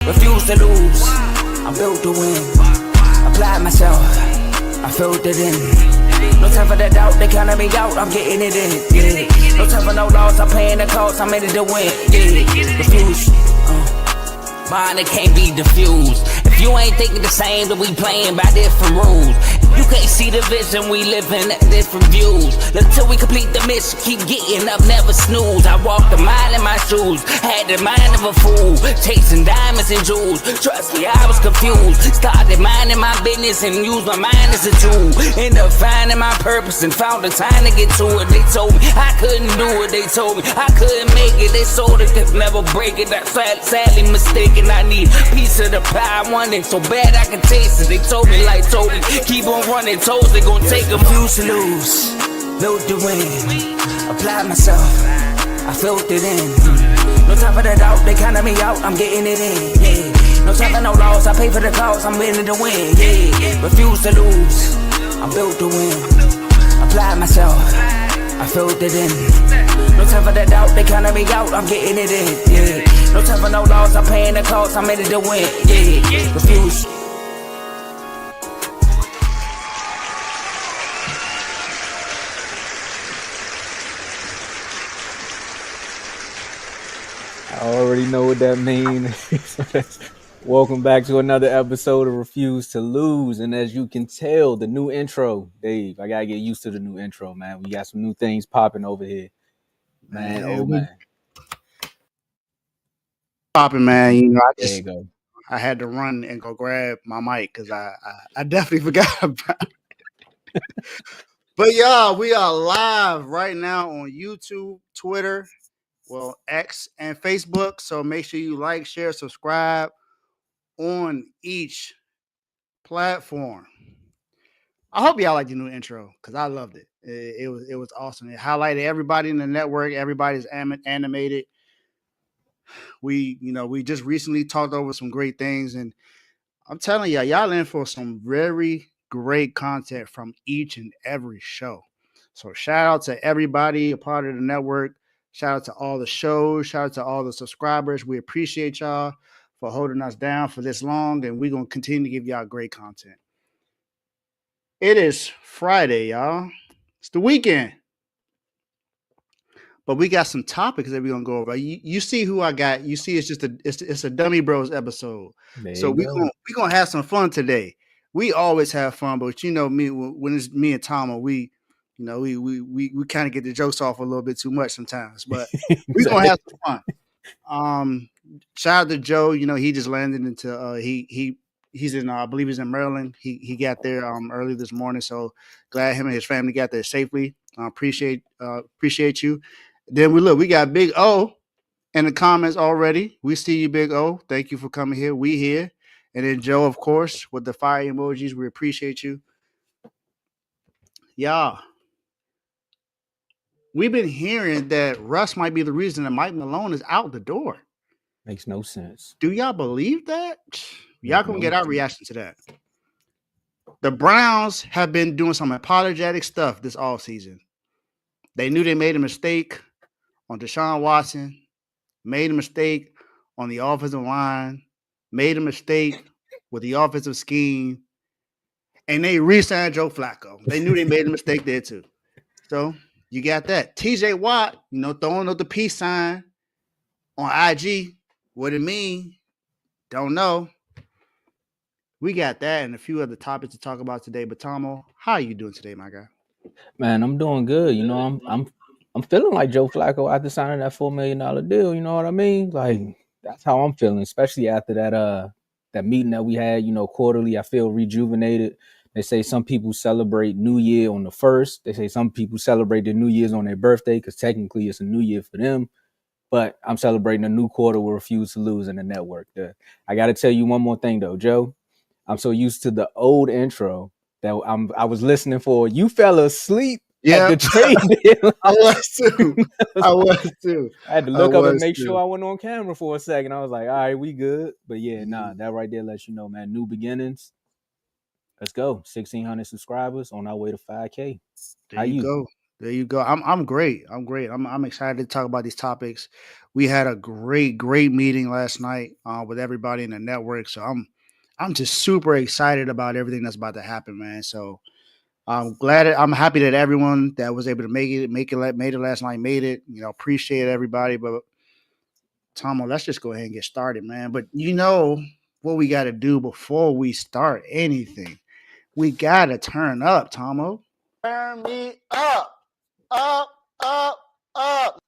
Refuse to lose. I'm built to win. Apply myself. I filled it in. No time for the doubt. They counted me out. I'm getting it in. Yeah. No time for no loss. I'm paying the cost. I'm in it to win. Yeah. Refuse. Mine, it can't be diffused. If you ain't thinking the same, then we playing by different rules. You can't see the vision, we living at different views. Until we complete the mission, keep getting up, never snooze. I walked a mile in my shoes, had the mind of a fool, chasing diamonds and jewels. Trust me, I was confused. Started minding my business and used my mind as a tool. Ended up finding my purpose and found the time to get to it. They told me I couldn't do it, they told me I couldn't make it. They sold it, could never break it. That's sadly mistaken. I need a piece of the pie, I want it so bad I can taste it. They told me like Toby, keep on running toes, they gon' take a few to lose. Built to win, apply myself, I filled it in. No time for the doubt, they counted me out, I'm getting it in. Yeah. No time for no loss, I pay for the cost, I'm winning to win. Yeah. Refuse to lose, I'm built to win. Apply myself, I filled it in. No time for the doubt, they counted me out, I'm getting it in. Yeah. No time for no loss, I'm paying the cost, I'm in it to win. Yeah. Refuse. I already know what that means. Welcome back to another episode of Refuse to Lose. And as you can tell, the new intro, Dave, I gotta get used to the new intro, man. We got some new things popping over here. Man, oh man. Popping, man. You know, There you go. I had to run and go grab my mic because I definitely forgot about it. But y'all, we are live right now on YouTube, Twitter, X and Facebook. So make sure you like, share, subscribe on each platform. I hope y'all like the new intro because I loved it. It was awesome. It highlighted everybody in the network. Everybody's animated. We just recently talked over some great things, and I'm telling y'all in for some very great content from each and every show. So shout out to everybody a part of the network. Shout out to all the shows. Shout out to all the subscribers. We appreciate y'all for holding us down for this long, and we're going to continue to give y'all great content. It is Friday, y'all. It's the weekend. But we got some topics that we're going to go over. You see who I got. You see it's a Dummy Bros episode. So we're going to have some fun today. We always have fun, but you know me, when it's me and Tomo, we kind of get the jokes off a little bit too much sometimes, but we're going to have some fun. Shout out to Joe. You know, he just landed into he's in I believe he's in Maryland. He got there early this morning, so glad him and his family got there safely. Appreciate you. Then we got Big O in the comments already. We see you, Big O. Thank you for coming here. We here. And then Joe, of course, with the fire emojis. We appreciate you. Y'all, we've been hearing that Russ might be the reason that Mike Malone is out the door. Makes no sense. Do y'all believe that? Y'all can get our reaction to that. The Browns have been doing some apologetic stuff this offseason. They knew they made a mistake on Deshaun Watson, made a mistake on the offensive line, made a mistake with the offensive scheme, and they re-signed Joe Flacco. They knew they made a mistake there too. So you got that. TJ Watt, throwing up the peace sign on IG. What it mean? Don't know. We got that and a few other topics to talk about today. But Tomo, how are you doing today, my guy? Man, I'm doing good. I'm feeling like Joe Flacco after signing that $4 million deal. You know what I mean? Like that's how I'm feeling, especially after that meeting that we had. Quarterly. I feel rejuvenated. They say some people celebrate New Year on the 1st. They say some people celebrate their New Year's on their birthday because technically it's a new year for them. But I'm celebrating a new quarter with Refuse to Lose in the network. I got to tell you one more thing, though, Joe. I'm so used to the old intro that I was listening for. You fell asleep at the trade deadline. I was too. I had to look up and make sure I went on camera for a second. I was like, all right, we good. But yeah, that right there lets you know, man, new beginnings. Let's go. 1,600 subscribers on our way to 5K. There you go. There you go. I'm great. I'm great. I'm excited to talk about these topics. We had a great meeting last night with everybody in the network. So I'm just super excited about everything that's about to happen, man. So I'm happy that everyone that was able to made it last night made it. Appreciate everybody. But Tomo, let's just go ahead and get started, man. But you know what we got to do before we start anything? We got to turn up, Tomo. Turn me up, up, up, up.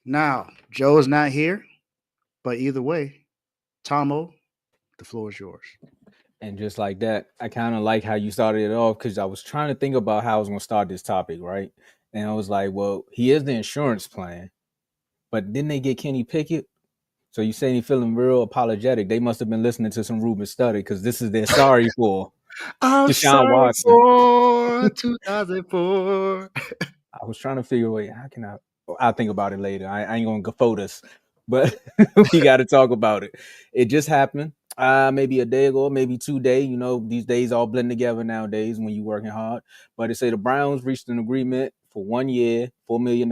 Now, Joe's not here, but either way, Tomo, the floor is yours. And just like that, I kind of like how you started it off because I was trying to think about how I was going to start this topic, right? And I was like, well, he is the insurance plan, but didn't they get Kenny Pickett? So you saying he feeling real apologetic? They must have been listening to some Ruben Study because this is their sorry for I'm Deshaun sorry Watson. for 2004. I was trying to figure out how can I. I'll think about it later. I ain't gonna go this, but we got to talk about it. It just happened. Maybe a day ago, maybe 2 days. You know, these days all blend together nowadays when you're working hard. But they say the Browns reached an agreement for 1 year, $4 million.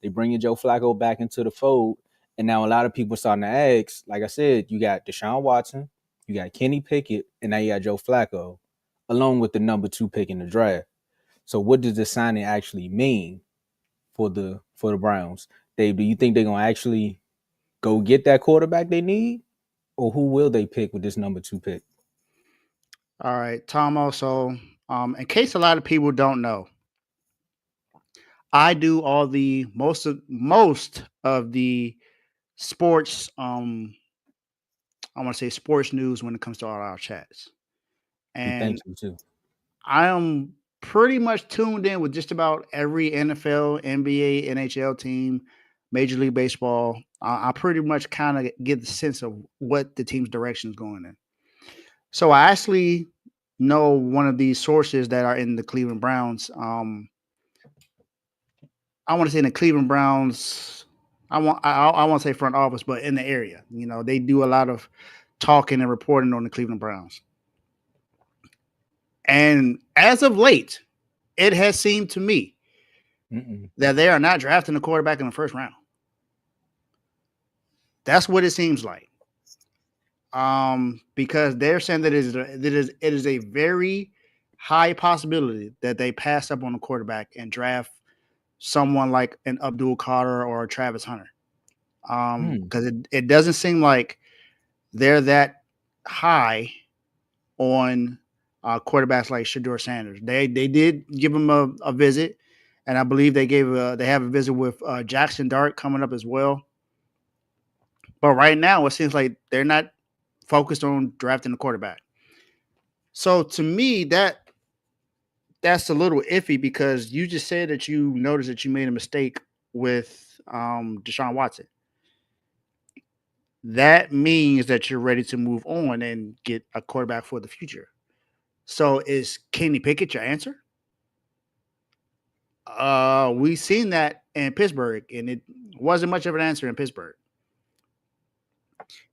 They bringing Joe Flacco back into the fold, and now a lot of people starting to ask. Like I said, you got Deshaun Watson, you got Kenny Pickett, and now you got Joe Flacco, along with the number 2 pick in the draft. So what does the signing actually mean for the Browns? Dave, do you think they're gonna actually go get that quarterback they need? Or who will they pick with this number 2 pick? All right, Tomo. So, in case a lot of people don't know, I do all the most of the sports. I want to say sports news when it comes to all our chats, We think and so too. I am pretty much tuned in with just about every NFL, NBA, NHL team, Major League Baseball. I pretty much kind of get the sense of what the team's direction is going in. So I actually know one of these sources that are in the Cleveland Browns. I want to say in the Cleveland Browns. I want to say front office, but in the area, they do a lot of talking and reporting on the Cleveland Browns. And as of late, it has seemed to me that they are not drafting a quarterback in the first round. That's what it seems like. Because they're saying that it is a very high possibility that they pass up on a quarterback and draft someone like an Abdul Carter or a Travis Hunter. Because it doesn't seem like they're that high on quarterbacks like Shedeur Sanders. They did give him a visit, and I believe they have a visit with Jackson Dart coming up as well. But right now, it seems like they're not focused on drafting a quarterback. So to me, that's a little iffy because you just said that you noticed that you made a mistake with Deshaun Watson. That means that you're ready to move on and get a quarterback for the future. So is Kenny Pickett your answer? We've seen that in Pittsburgh, and it wasn't much of an answer in Pittsburgh.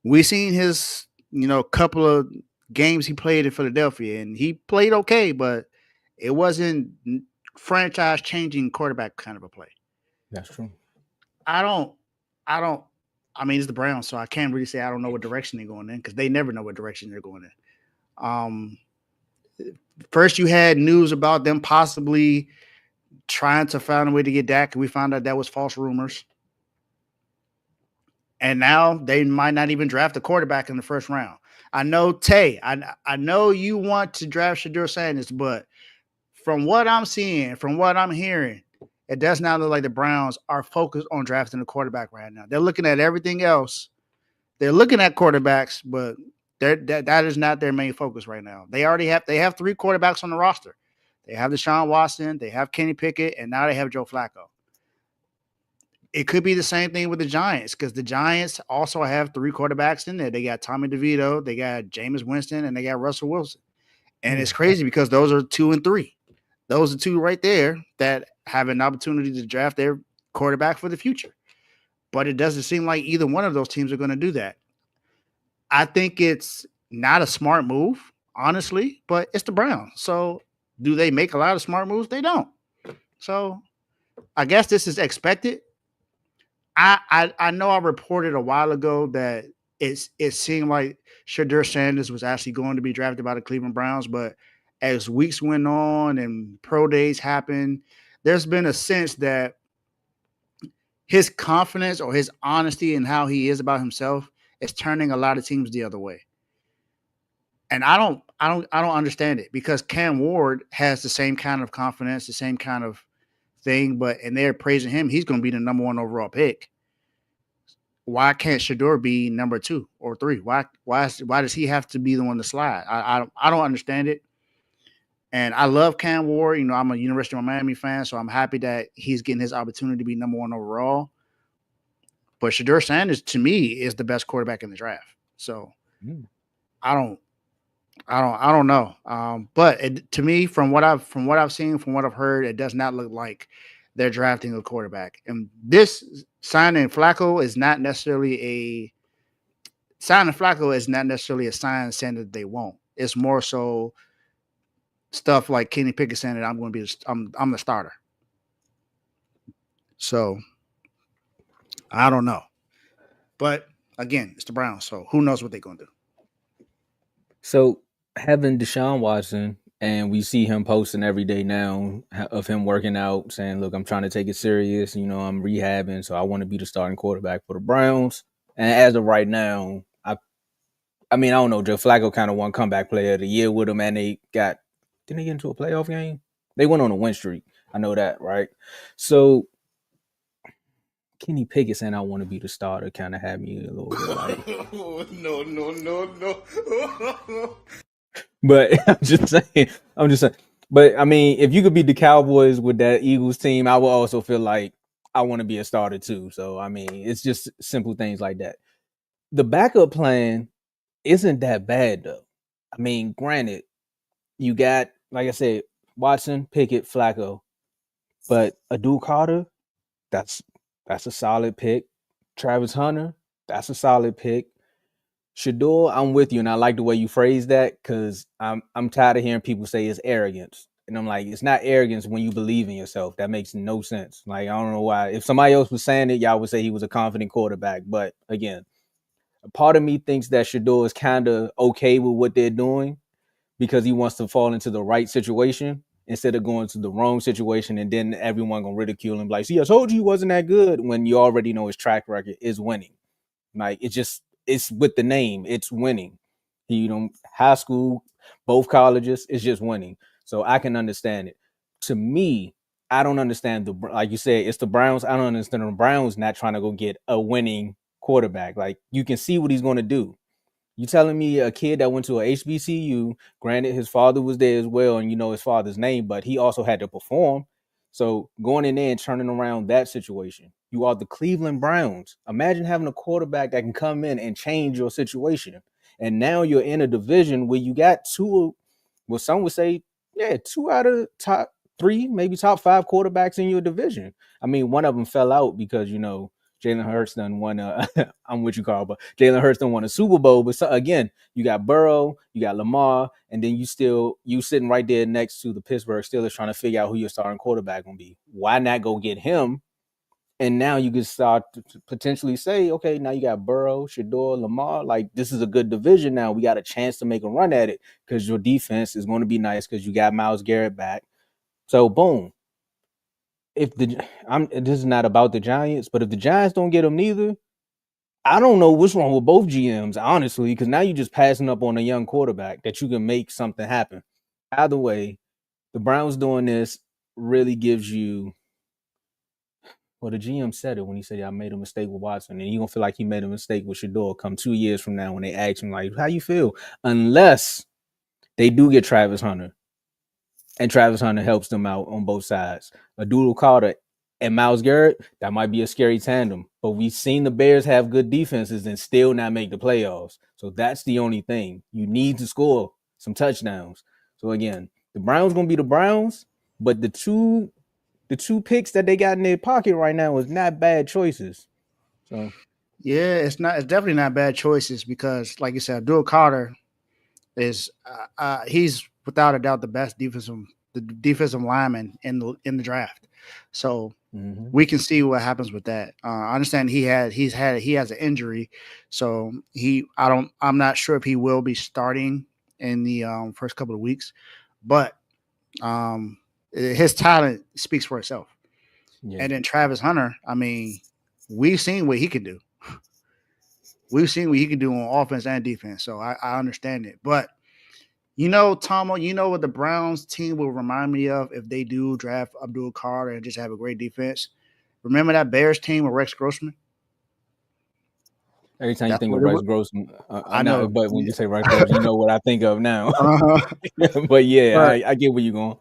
We seen his, couple of games he played in Philadelphia, and he played okay, but it wasn't franchise changing quarterback kind of a play. That's true. I don't. I mean, it's the Browns, so I can't really say I don't know what direction they're going in because they never know what direction they're going in. First, you had news about them possibly trying to find a way to get Dak, and we found out that was false rumors. And now they might not even draft a quarterback in the first round. I know, Tay, I know you want to draft Shedeur Sanders, but from what I'm seeing, from what I'm hearing, it does not look like the Browns are focused on drafting a quarterback right now. They're looking at everything else. They're looking at quarterbacks, but that is not their main focus right now. They have 3 quarterbacks on the roster. They have Deshaun Watson, they have Kenny Pickett, and now they have Joe Flacco. It could be the same thing with the Giants because the Giants also have 3 quarterbacks in there. They got Tommy DeVito, they got Jameis Winston, and they got Russell Wilson. And it's crazy because those are 2 and 3. Those are 2 right there that have an opportunity to draft their quarterback for the future. But it doesn't seem like either one of those teams are going to do that. I think it's not a smart move, honestly, but it's the Browns. So do they make a lot of smart moves? They don't. So I guess this is expected. I know I reported a while ago that it seemed like Shadur Sanders was actually going to be drafted by the Cleveland Browns, but as weeks went on and pro days happened, there's been a sense that his confidence or his honesty and how he is about himself is turning a lot of teams the other way. And I don't understand it because Cam Ward has the same kind of confidence, the same kind of thing, but and they're praising him. He's going to be the number one overall pick. Why can't Shador be number 2 or 3? Why does he have to be the one to slide? I don't understand it. And I love Cam Ward. You know, I'm a University of Miami fan, so I'm happy that he's getting his opportunity to be number 1 overall. But Shador Sanders, to me, is the best quarterback in the draft. So I don't know. But to me, from what I've seen, from what I've heard, it does not look like they're drafting a quarterback. And this signing Flacco is not necessarily a signing sign saying that they won't. It's more so stuff like Kenny Pickett saying that I'm the starter. So I don't know. But again, it's the Browns, so who knows what they're gonna do. So having Deshaun Watson, and we see him posting every day now of him working out, saying, "Look, I'm trying to take it serious. You know, I'm rehabbing, so I want to be the starting quarterback for the Browns." And as of right now, I mean, I don't know. Joe Flacco kind of won comeback player of the year with him, and didn't they get into a playoff game? They went on a win streak. I know that, right? So Kenny Pickett saying I want to be the starter kind of had me a little bit like, no. But I'm just saying. But I mean, if you could beat the Cowboys with that Eagles team, I will also feel like I want to be a starter too. So I mean, it's just simple things like that. The backup plan isn't that bad though. I mean, granted, you got, like I said, Watson, Pickett, Flacco, but Abdul Carter, that's a solid pick. Travis Hunter, that's a solid pick. Shador, I'm with you, and I like the way you phrase that because I'm tired of hearing people say it's arrogance, and I'm like, it's not arrogance when you believe in yourself. That makes no sense. Like, I don't know why. If somebody else was saying it, y'all would say he was a confident quarterback. But again, a part of me thinks that Shador is kind of okay with what they're doing because he wants to fall into the right situation instead of going to the wrong situation, and then everyone gonna ridicule him like, "See, I told you he wasn't that good." When you already know his track record is winning. Like it's with the name, it's winning. High school, both colleges, it's just winning. So I can understand it. To me, I don't understand like you said, it's the Browns. I don't understand the Browns not trying to go get a winning quarterback. Like you can see what he's going to do. You telling me a kid that went to a HBCU, granted his father was there as well, and you know his father's name, but he also had to perform. So going in there and turning around that situation, you are the Cleveland Browns. Imagine having a quarterback that can come in and change your situation. And now you're in a division where you got some would say, yeah, 2 out of top 3, maybe top 5 quarterbacks in your division. I mean, one of them fell out because, Jalen Hurts done won I'm with you, Carl, but Jalen Hurts done won a Super Bowl. But again, you got Burrow, you got Lamar, and then you sitting right there next to the Pittsburgh Steelers trying to figure out who your starting quarterback gonna be. Why not go get him? And now you can start to potentially say, okay, now you got Burrow, Shador, Lamar. Like, this is a good division now. We got a chance to make a run at it because your defense is going to be nice because you got Myles Garrett back. So, boom. This is not about the Giants, but if the Giants don't get them neither, I don't know what's wrong with both GMs, honestly, because now you're just passing up on a young quarterback that you can make something happen. Either way, the Browns doing this really gives you, well, the GM said it when he said, I made a mistake with Watson, and you're going to feel like he made a mistake with Shador come 2 years from now when they ask him, like, how you feel? Unless they do get Travis Hunter, and Travis Hunter helps them out on both sides. Abdul Carter and Myles Garrett, that might be a scary tandem. But we've seen the Bears have good defenses and still not make the playoffs. So that's the only thing. You need to score some touchdowns. So again, the Browns going to be the Browns, but the two picks that they got in their pocket right now is not bad choices. So yeah, it's definitely not bad choices because, like you said, Abdul Carter is he's without a doubt the best defensive the defensive lineman in the draft. So Mhm. we can see what happens with that. I understand he has an injury, so I'm not sure if he will be starting in the first couple of weeks, but his talent speaks for itself. Yeah. And then Travis Hunter, I mean, we've seen what he can do. We've seen what he can do on offense and defense, so I understand it. But Tomo, what the Browns team will remind me of if they do draft Abdul Carter and just have a great defense. Remember that Bears team with Rex Grossman? Every time you That's think what of it Rex was. Grossman, I now, know. but when you say Rex Grossman, you know what I think of now. Uh-huh. But yeah, But I get where you're going.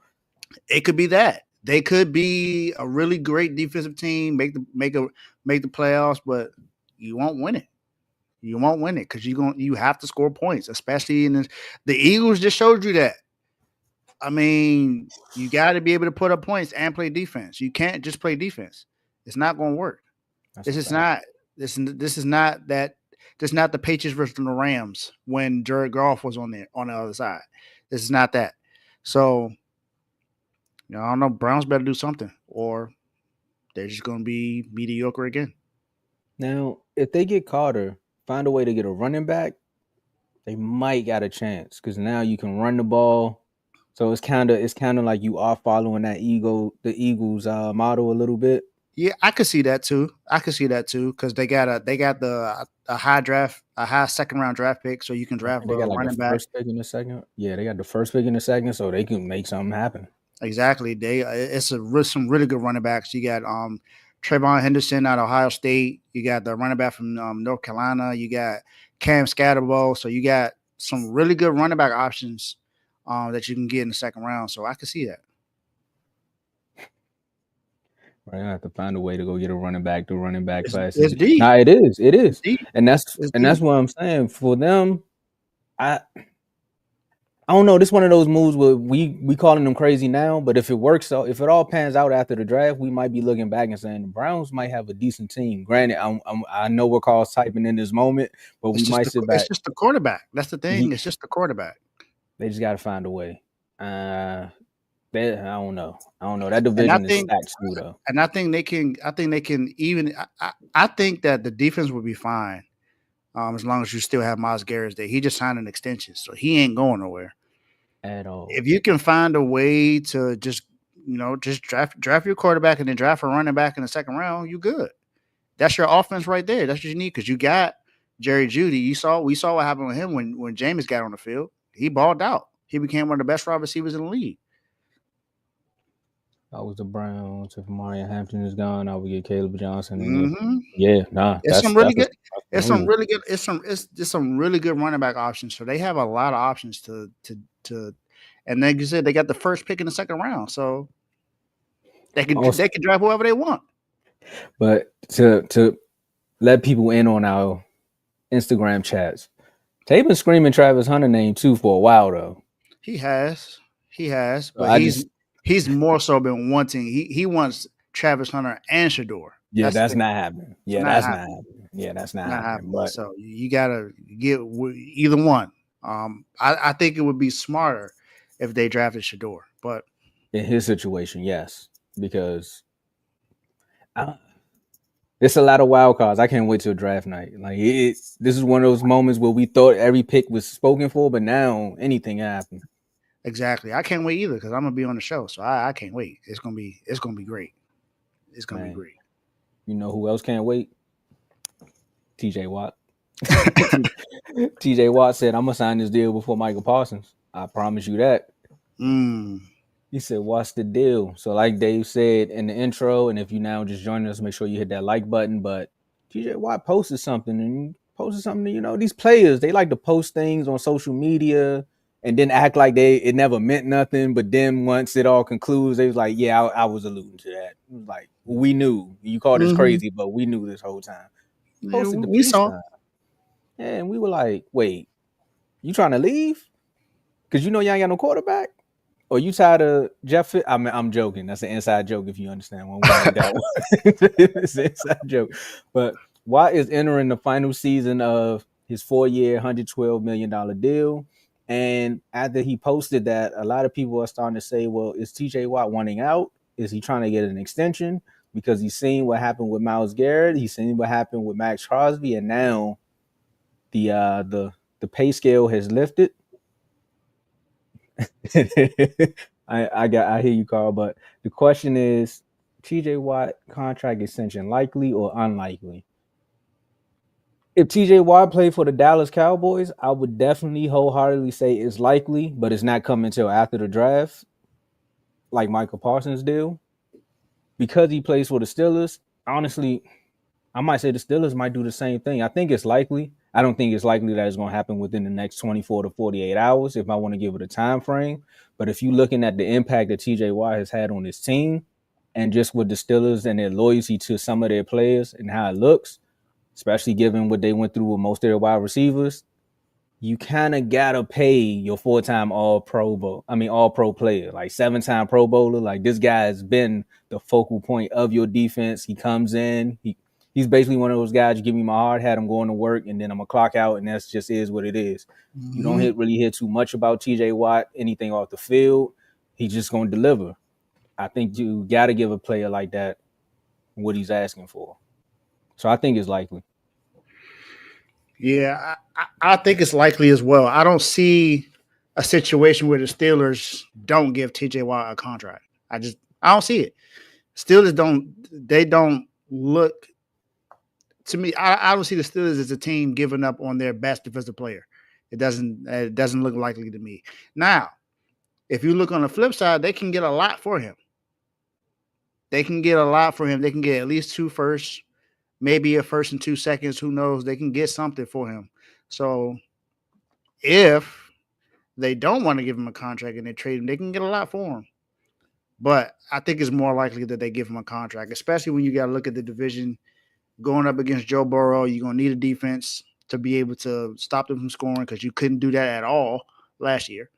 it could be that. They could be a really great defensive team, make the playoffs, but you won't win it. You won't win it because you have to score points, especially the Eagles just showed you that. I mean, you got to be able to put up points and play defense. You can't just play defense. It's not going to work. That's This a is fact. not this is not that. This is not the Patriots versus the Rams when Jared Goff was on the other side. This is not that. So I don't know. Browns better do something, or they're just going to be mediocre again. Now, if they get Carter, find a way to get a running back, they might got a chance because now you can run the ball. So it's kind of like you are following the Eagles model a little bit. Yeah, I could see that too. Because they got a high second round draft pick, so you can I draft think a they got like the running back. first pick in the second. Yeah, they got the first pick in the second, so they can make something happen. Exactly. It's some really good running backs. You got Trayvon Henderson out of Ohio State. You got the running back from North Carolina. You got Cam Scatterbo. So you got some really good running back options that you can get in the second round. So I can see that. Right, I have to find a way to go get a running back. The running back class It's is deep. nah, it is, It's deep. and that's It's and that's deep. what I'm saying for them. I don't know. This one of those moves where we calling them crazy now, but if it works, so if it all pans out after the draft, we might be looking back and saying the Browns might have a decent team. Granted, I know we're called typing in this moment, but we might sit It's back. just the quarterback. That's the thing. He, It's just the quarterback. they just got to find a way. I don't know. That And I division is think stacked too, though. and I think they can. I think they can even. I think that the defense will be fine, as long as you still have Myles Garrett there. He just signed an extension, so he ain't going nowhere. At all. If you can find a way to just draft your quarterback and then draft a running back in the second round, you good. That's your offense right there. That's what you need because you got Jerry Jeudy. We saw what happened with him when Jameis got on the field. He balled out. He became one of the best wide receivers in the league. I was the Browns. If Marion Hampton is gone, I would get Caleb Johnson. Mm-hmm. Yeah, nah, It's some really good. It's some really good. It's just some really good running back options. So they have a lot of options to. And like you said, they got the first pick in the second round, so they can draft whoever they want. But to let people in on our Instagram chats, they've been screaming Travis Hunter name too for a while though. He has, but he's more so been wanting. He wants Travis Hunter and Shador. Yeah, that's not happening. Yeah, that's not happening. Yeah, that's not happening. But so you gotta get either one. I think it would be smarter if they drafted Shador, but in his situation, yes, because it's a lot of wild cards. I can't wait till draft night. Like this is one of those moments where we thought every pick was spoken for, but now anything happened. Exactly. I can't wait either because I'm gonna be on the show, so I can't wait. It's gonna be great. It's gonna be great. You know who else can't wait? TJ Watt. TJ Watt said, "I'm gonna sign this deal before Michael Parsons. I promise you that." He said, "What's the deal?" So, like Dave said in the intro, and if you now just joining us, make sure you hit that like button. But TJ Watt posted something, these players, they like to post things on social media and then act like it never meant nothing. But then once it all concludes, they was like, "Yeah, I was alluding to that." It was like, we knew you called us crazy, but we knew this whole time. Posted we saw. Yeah, and we were like, "Wait, you trying to leave? Because you ain't got no quarterback." Or you tired of Jeff? I'm joking. That's an inside joke if you understand one. It's an inside joke. But Watt is entering the final season of his 4-year, $112 million deal. And after he posted that, a lot of people are starting to say, well, is TJ Watt wanting out? Is he trying to get an extension? Because he's seen what happened with Myles Garrett, he's seen what happened with Max Crosby, and now the pay scale has lifted. I hear you, Carl, but the question is, TJ Watt contract extension likely or unlikely? If TJ Watt played for the Dallas Cowboys, I would definitely wholeheartedly say it's likely, but it's not coming until after the draft, like Michael Parsons deal. Because he plays for the Steelers, honestly, I might say the Steelers might do the same thing. I think it's likely. I don't think it's likely that it's going to happen within the next 24 to 48 hours if I want to give it a time frame. But if you're looking at the impact that TJ Watt has had on his team and just with the Steelers and their loyalty to some of their players and how it looks, especially given what they went through with most of their wide receivers, you kind of gotta pay your four-time all pro player, like 7-time Pro Bowler. Like, this guy has been the focal point of your defense. He comes in, he's basically one of those guys. You give me my hard hat, I'm going to work, and then I'm gonna clock out, and that's just is what it is. Mm-hmm. You don't really hear too much about TJ Watt, anything off the field. He's just gonna deliver. I think you gotta give a player like that what he's asking for. So I think it's likely. Yeah, I think it's likely as well. I don't see a situation where the Steelers don't give TJ Watt a contract. I don't see it. Steelers don't look to me. I don't see the Steelers as a team giving up on their best defensive player. It doesn't look likely to me. Now, if you look on the flip side, they can get a lot for him. They can get at least 2 firsts, maybe a first and 2 seconds. Who knows? They can get something for him. So if they don't want to give him a contract and they trade him, they can get a lot for him. But I think it's more likely that they give him a contract, especially when you got to look at the division going up against Joe Burrow. You're going to need a defense to be able to stop them from scoring because you couldn't do that at all last year.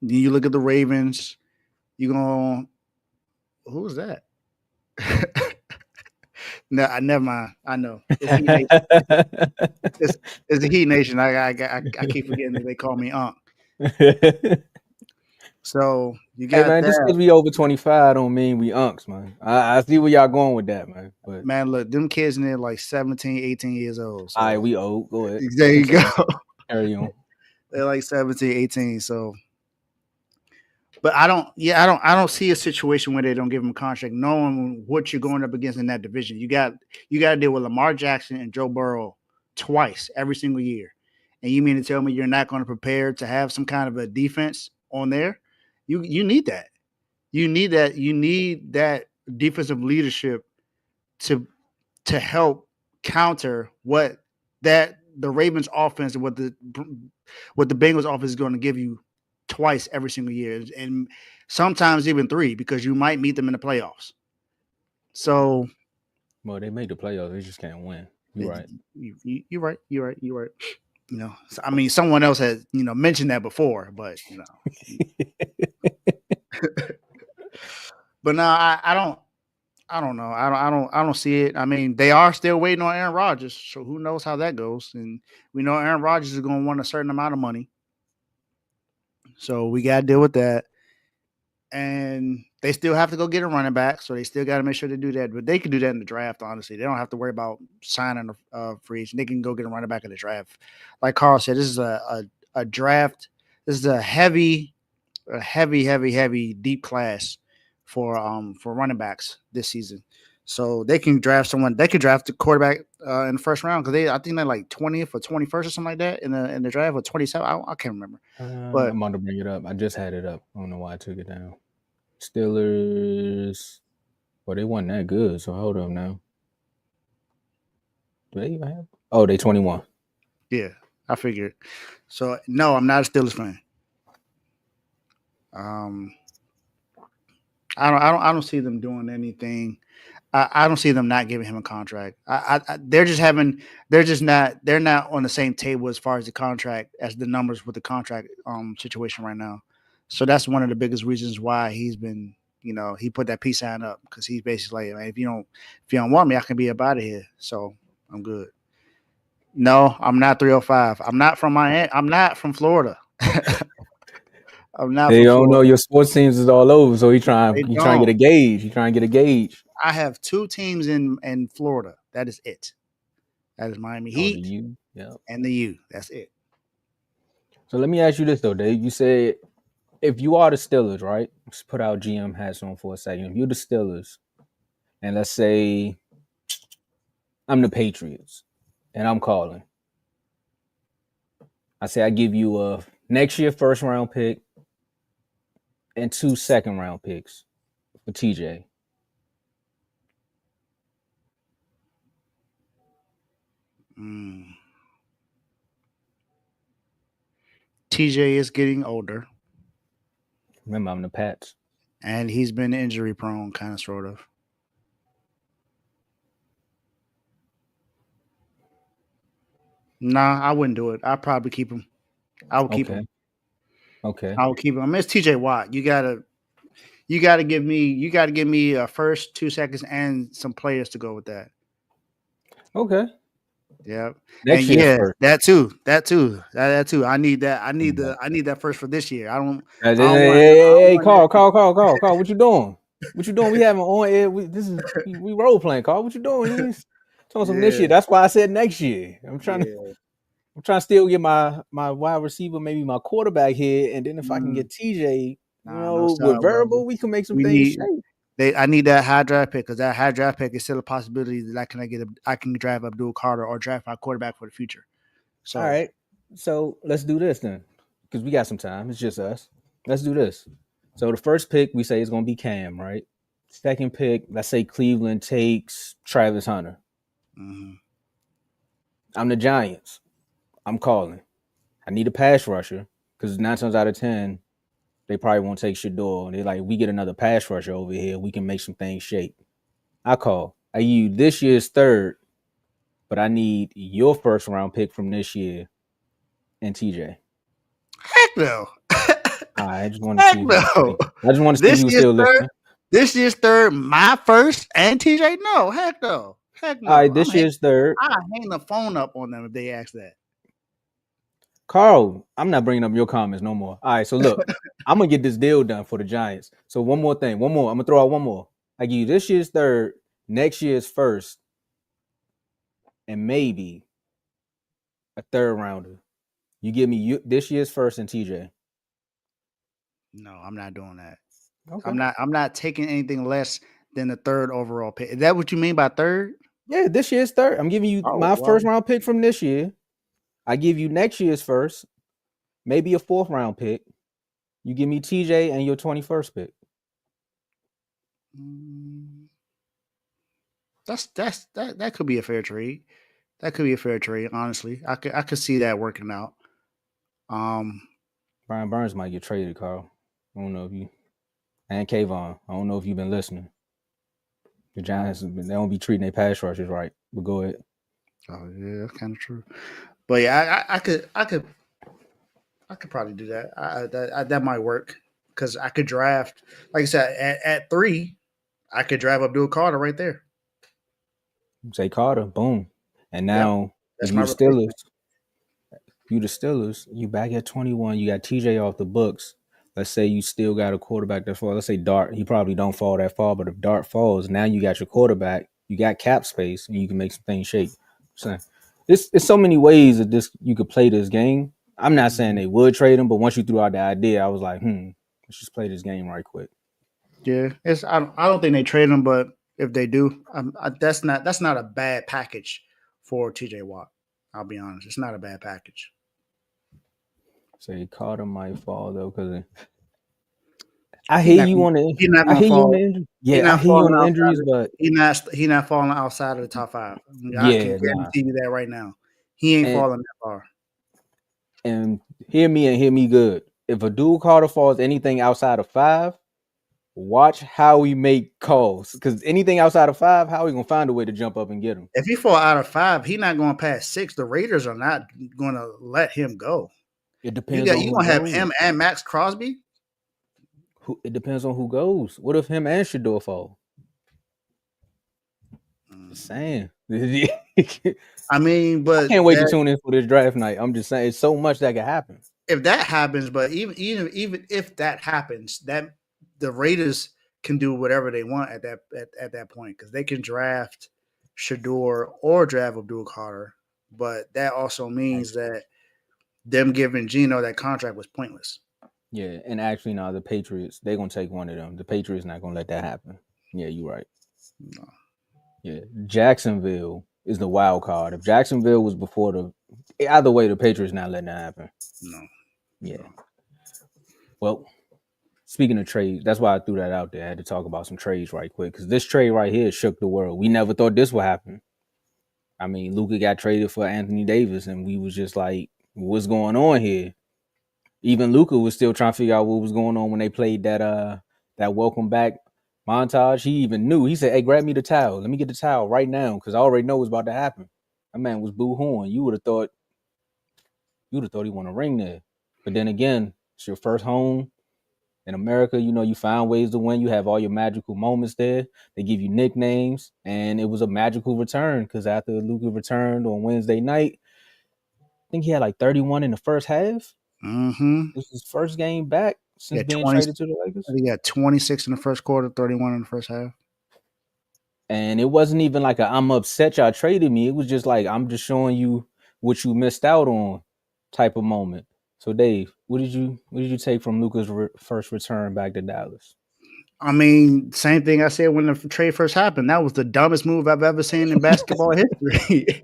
Then you look at the Ravens. You're going, who was that? No, never mind. I know. It's Heat Nation. It's the Heat Nation. I keep forgetting that they call me Unc. So you got man, that. just because we over 25 don't mean we unks, man. I see where y'all going with that, man. But man, look, them kids in there like 17, 18 years old. So. All right, we old. Go ahead. There you go. Carry on. They're like 17, 18. So, but I don't see a situation where they don't give him a contract, knowing what you're going up against in that division. You got to deal with Lamar Jackson and Joe Burrow twice every single year, and you mean to tell me you're not going to prepare to have some kind of a defense on there? You need that. You need that. You need that defensive leadership to help counter what the Ravens offense and what the Bengals offense is going to give you twice every single year, and sometimes even 3, because you might meet them in the playoffs. So, well, they made the playoffs. They just can't win. You're right. You're right. You're right. You're right. You know, I mean, someone else has mentioned that before, but but no, I don't know. I don't see it. I mean, they are still waiting on Aaron Rodgers, so who knows how that goes? And we know Aaron Rodgers is going to want a certain amount of money, so we got to deal with that. And they still have to go get a running back, so they still got to make sure they do that. But they can do that in the draft. Honestly, they don't have to worry about signing a free agent. They can go get a running back in the draft. Like Carl said, this is a draft. This is a heavy deep class for running backs this season. So they can draft someone. They could draft the quarterback in the first round because I think they're like 20th or 21st or something like that in the draft, or 27. I can't remember. But I'm about to bring it up. I just had it up. I don't know why I took it down. Steelers. Well, they weren't that good. So hold up now. Do they even have? Oh, they 21. Yeah, I figured. So no, I'm not a Steelers fan. I don't see them doing anything. I don't see them not giving him a contract. They're not on the same table as far as the contract as the numbers with the contract situation right now. So that's one of the biggest reasons why he's been, he put that peace sign up, because he's basically like, if you don't want me, I can be up out of here. So I'm good. No, I'm not 305. I'm not from Miami. I'm not from Florida. I'm not They from don't know Florida. your sports teams is all over, so They he trying to get don't. a gauge. He trying to get a gauge. I have 2 teams in Florida. That is it. That is Miami Oh, the Heat U. Yeah. and the U. That's it. So let me ask you this though, Dave. You said if you are the Steelers, right? Let's put our GM hats on for a second. If you're the Steelers, and let's say I'm the Patriots, and I'm calling. I say I give you a next year first round pick and 2 second round picks for TJ. TJ is getting older, Remember, I'm the Pats. and he's been injury prone, kind of, sort of. Nah, I wouldn't do it. I'd probably keep him. I would keep Okay. him. Okay. I would keep him. I mean, it's TJ Watt. You gotta give me a first, 2 seconds, and some players to go with that. Okay. Yeah, and Next year's yeah, first. that too. I need that. I need that first for this year. I don't want. Hey, Carl. What you doing? What you doing? We having on air. We role playing, Carl. What you doing? You talking some this Yeah, year. That's why I said next year. I'm trying yeah. to still get my wide receiver, maybe my quarterback here, and then if I can get TJ, Nah, no with style, bro. variable, we can make some We things need. shape. I need that high draft pick because that high draft pick is still a possibility that I can draft Abdul Carter or draft my quarterback for the future. All So right. So let's do this then. Because we got some time. It's just us. Let's do this. So the first pick we say is gonna be Cam, right? Second pick, let's say Cleveland takes Travis Hunter. mhm. I'm the Giants. I'm calling. I need a pass rusher because 9 times out of 10, they probably won't take Shador. They're like, we get another pass rusher over here, we can make some things shake. I call. I use this year's third, but I need your first round pick from this year and TJ. Heck no. I just want to Heck see if you no. I just want to see if This you were year's still third. listening. This year's third. My first and TJ. No. Heck no. Heck All no. right, this year's third. I hang the phone up on them if they ask that. Carl, I'm not bringing up your comments no more. All right, so look, I'm going to get this deal done for the Giants. So one more thing. One more. I'm going to throw out one more. I give you this year's third, next year's first, and maybe a third rounder. You give me this year's first and TJ. No, I'm not doing that. Okay. I'm not taking anything less than the third overall pick. Is that what you mean by third? Yeah, this year's third. I'm giving you my first round pick from this year. I give you next year's first, maybe a fourth round pick. You give me TJ and your 21st pick. That could be a fair trade. That could be a fair trade. Honestly, I could see that working out. Brian Burns might get traded, Carl. I don't know if you and Kayvon. I don't know if you've been listening. The Giants they don't be treating their pass rushers right. But go ahead. Oh yeah, that's kind of true. But yeah, I could probably do that. That might work because I could draft, like I said, at 3, I could draft Abdul Carter right there. Say Carter, boom. And now That's if my replacement. you the Steelers, you back at 21, you got TJ off the books. Let's say you still got a quarterback that falls. Let's say Dart, he probably don't fall that far, but if Dart falls, now you got your quarterback, you got cap space, and you can make some things shake. So it's so many ways that this you could play this game. I'm not saying they would trade him, but once you threw out the idea, I was like, let's just play this game right quick. Yeah, I don't think they trade him, but if they do, that's not a bad package for TJ Watt. I'll be honest, it's not a bad package. Say Carter might fall though, because I hear you on the. He's not I gonna hear you on fall. the injury. Yeah, I hear you on the injuries, but He's not falling outside of the top 5. I can guarantee you that right now. He ain't falling that far. And hear me good. If a dude Carter falls anything outside of 5, watch how we make calls. Because anything outside of 5, how we gonna find a way to jump up and get him? If he fall out of 5, he's not going past 6. The Raiders are not going to let him go. It depends. You gonna have him and Max Crosby? It depends on who goes. What if him and Shador fall? Just saying. I mean, but Can't wait to tune in for this draft night. I'm just saying, it's so much that can happen. if that happens, but even if that happens, that the Raiders can do whatever they want at that point because they can draft Shador or draft Abdul Carter, but that also means that them giving Geno that contract was pointless. Yeah, and actually, no, the Patriots, they're going to take one of them. The Patriots not going to let that happen. Yeah, you're right. No. Yeah, Jacksonville is the wild card. If Jacksonville was before either way, the Patriots not letting that happen. No. Yeah. No. Well, speaking of trades, that's why I threw that out there. I had to talk about some trades right quick because this trade right here shook the world. We never thought this would happen. I mean, Luka got traded for Anthony Davis, and we was just like, what's going on here? Even Luka was still trying to figure out what was going on when they played that welcome back montage. He even knew. He said, "Hey, grab me the towel. Let me get the towel right now because I already know what's about to happen." That man was boo-hooing. You would have thought he won a ring there. But then again, it's your first home in America. You know, you find ways to win. You have all your magical moments there. They give you nicknames, and it was a magical return because after Luka returned on Wednesday night, I think he had like 31 in the first half. Mm-hmm. This is his first game back since being traded to the Lakers. He got 26 in the first quarter, 31 in the first half. And it wasn't even like I'm upset y'all traded me. It was just like I'm just showing you what you missed out on type of moment. So Dave, what did you take from Luka's first return back to Dallas? I mean, same thing I said when the trade first happened. That was the dumbest move I've ever seen in basketball history.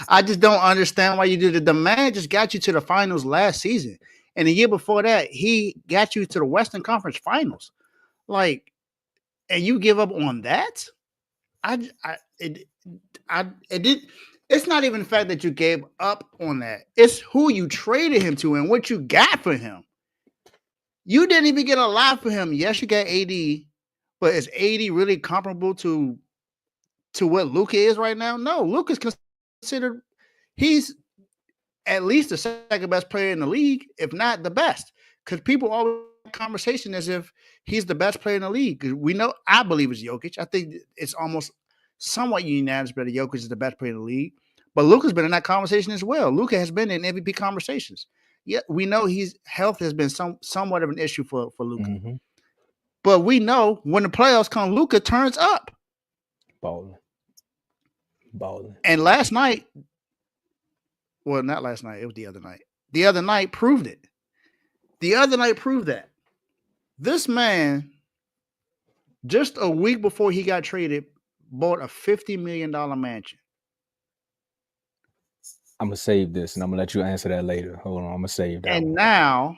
I just don't understand why you did it. The man just got you to the finals last season. And the year before that, he got you to the Western Conference Finals. Like, and you give up on that? It's not even the fact that you gave up on that. It's who you traded him to and what you got for him. You didn't even get a lot for him. Yes, you got AD, but is AD really comparable to what Luka is right now? No, Luka's considered he's at least the second best player in the league, if not the best. Because people always have a conversation as if he's the best player in the league. Because we know, I believe it's Jokic. I think it's almost somewhat unanimous that Jokic is the best player in the league. But Luka's been in that conversation as well. Luka has been in MVP conversations. Yeah, we know his health has been somewhat of an issue for Luka. Mm-hmm. But we know when the playoffs come, Luka turns up. Balling. And last night, well, not last night, it was the other night. The other night proved it. The other night proved that. This man, just a week before he got traded, bought a $50 million mansion. I'm going to save this, and I'm going to let you answer that later. Hold on, I'm going to save that. And one. now...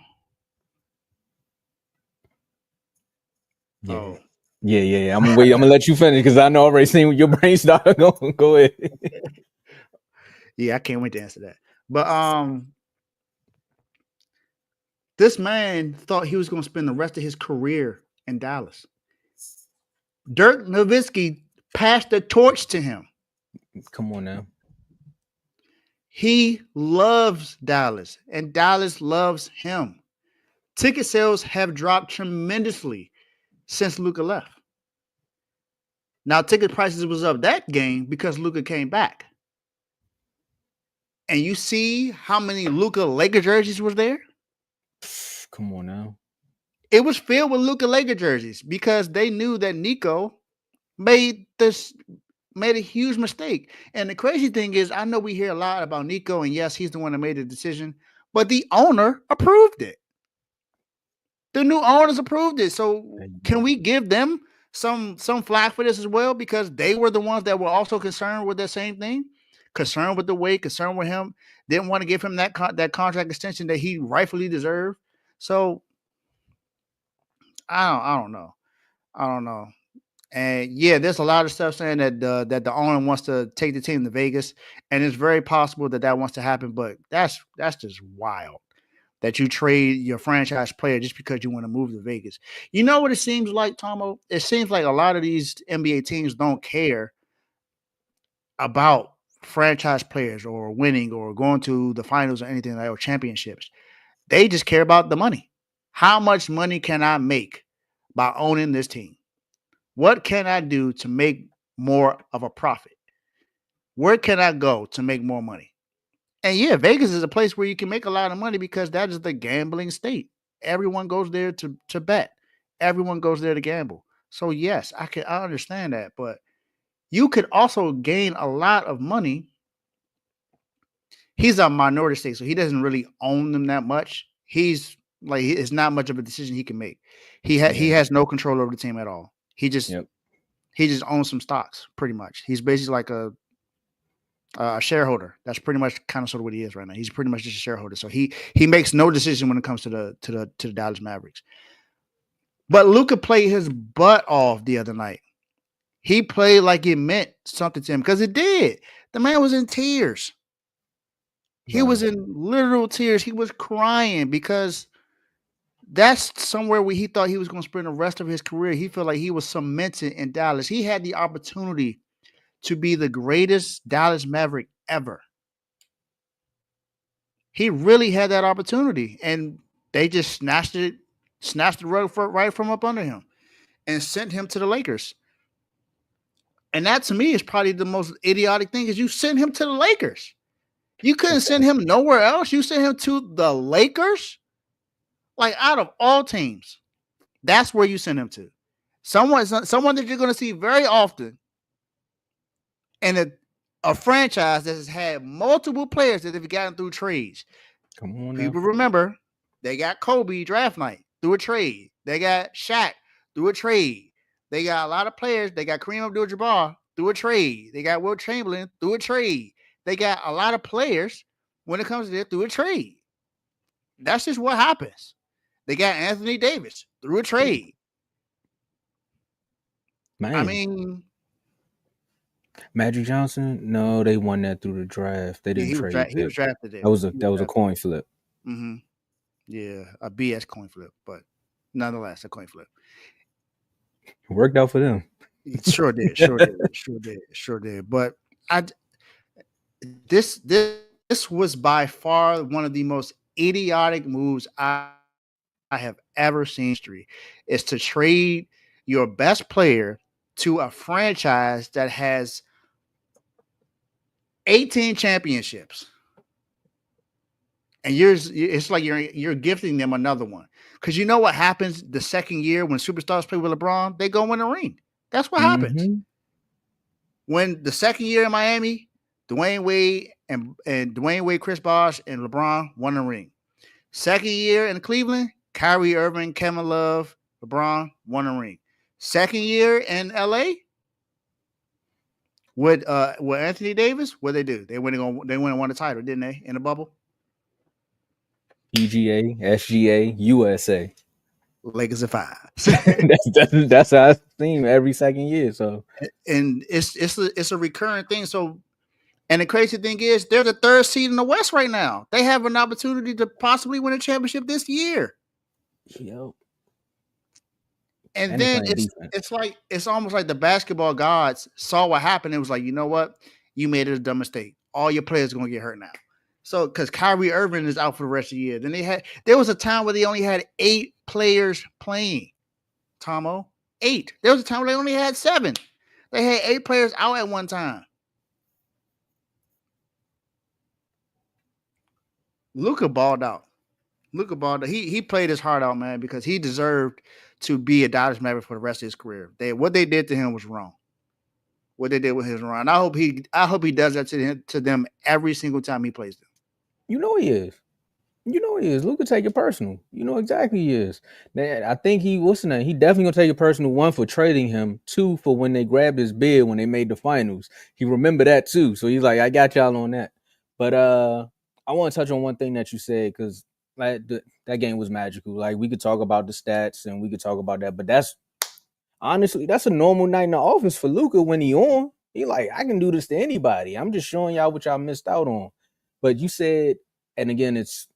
Yeah. Oh. Yeah. I'm gonna let you finish because I know I already seen your brain start going. Go ahead. Yeah, I can't wait to answer that. But this man thought he was going to spend the rest of his career in Dallas. Dirk Nowitzki passed the torch to him. Come on now. He loves Dallas, and Dallas loves him. Ticket sales have dropped tremendously since Luka left. Now, ticket prices was up that game because Luka came back. And you see how many Luka Laker jerseys was there? Come on now. It was filled with Luka Laker jerseys because they knew that Nico made a huge mistake. And the crazy thing is, I know we hear a lot about Nico, and yes, he's the one that made the decision, but the owner approved it. The new owners approved it. So can we give them some flack for this as well? Because they were the ones that were also concerned with that same thing, concerned with the weight, concerned with him, didn't want to give him that contract extension that he rightfully deserved. So I don't know. And yeah, there's a lot of stuff saying that the owner wants to take the team to Vegas, and it's very possible that wants to happen. But that's just wild that you trade your franchise player just because you want to move to Vegas. You know what it seems like, Tomo? It seems like a lot of these NBA teams don't care about franchise players or winning or going to the finals or anything like that, or championships. They just care about the money. How much money can I make by owning this team? What can I do to make more of a profit? where can I go to make more money? And yeah, Vegas is a place where you can make a lot of money because that is the gambling state. Everyone goes there to bet. Everyone goes there to gamble. So yes, I understand that, but you could also gain a lot of money. He's a minority state, so he doesn't really own them that much. He's like it's not much of a decision he can make. He has no control over the team at all. He just owns some stocks, pretty much. He's basically like a shareholder. That's pretty much kind of sort of what he is right now. He's pretty much just a shareholder. So he makes no decision when it comes to the Dallas Mavericks. But Luka played his butt off the other night. He played like it meant something to him because it did. The man was in tears. He was in literal tears. He was crying because that's somewhere where he thought he was going to spend the rest of his career. He felt like he was cemented in Dallas. He had the opportunity to be the greatest Dallas Maverick ever. He really had that opportunity, and they just snatched the rug right from up under him and sent him to the Lakers. And that to me is probably the most idiotic thing is you send him to the Lakers. You couldn't send him nowhere else. You sent him to the Lakers? Like out of all teams, that's where you send him to. Someone that you're going to see very often and a franchise that has had multiple players that have gotten through trades. Come on now. People remember they got Kobe draft night through a trade. They got Shaq through a trade. They got a lot of players. They got Kareem Abdul-Jabbar through a trade. They got Wilt Chamberlain through a trade. They got a lot of players when it comes to this through a trade. That's just what happens. They got Anthony Davis through a trade. Man. I mean, Magic Johnson, no, they won that through the draft. They didn't trade. He was drafted there. That was a coin flip. Mm-hmm. Yeah, a BS coin flip, but nonetheless, a coin flip. It worked out for them. It sure did. But this was by far one of the most idiotic moves I have ever seen in history. Is to trade your best player to a franchise that has 18 championships. And it's like you're gifting them another one. Because you know what happens the second year when superstars play with LeBron? They go win a ring. That's what happens. When the second year in Miami, Dwayne Wade and Dwayne Wade, Chris Bosh, and LeBron won a ring. Second year in Cleveland, Kyrie Irving, Kevin Love, LeBron won a ring. Second year in LA with Anthony Davis, what they do? They went and won the title, didn't they? In the bubble. PGA, SGA, USA. Lakers at 5. that's our theme every second year. So, and it's a recurring thing. So, and the crazy thing is, they're the third seed in the West right now. They have an opportunity to possibly win a championship this year. Yep. And then it's almost like the basketball gods saw what happened. It was like, you know what? You made it a dumb mistake. All your players are going to get hurt now. So, because Kyrie Irving is out for the rest of the year. Then there was a time where they only had 8 players playing. Tomo, 8. There was a time where they only had 7. They had 8 players out at one time. Luka balled out. He played his heart out, man, because he deserved to be a Dallas Maverick for the rest of his career. What they did to him was wrong. What they did with him was wrong. And I hope he does that to them every single time he plays them. You know he is. Luka take it personal. You know exactly he is. I think he definitely gonna take it personal. 1 for trading him. 2 for when they grabbed his bid when they made the finals. He remembered that too. So he's like, I got y'all on that. But I want to touch on one thing that you said because like that game was magical. Like we could talk about the stats and we could talk about that, but that's a normal night in the office for Luka when he on. He like, I can do this to anybody. I'm just showing y'all what y'all missed out on. But you said, and again, it's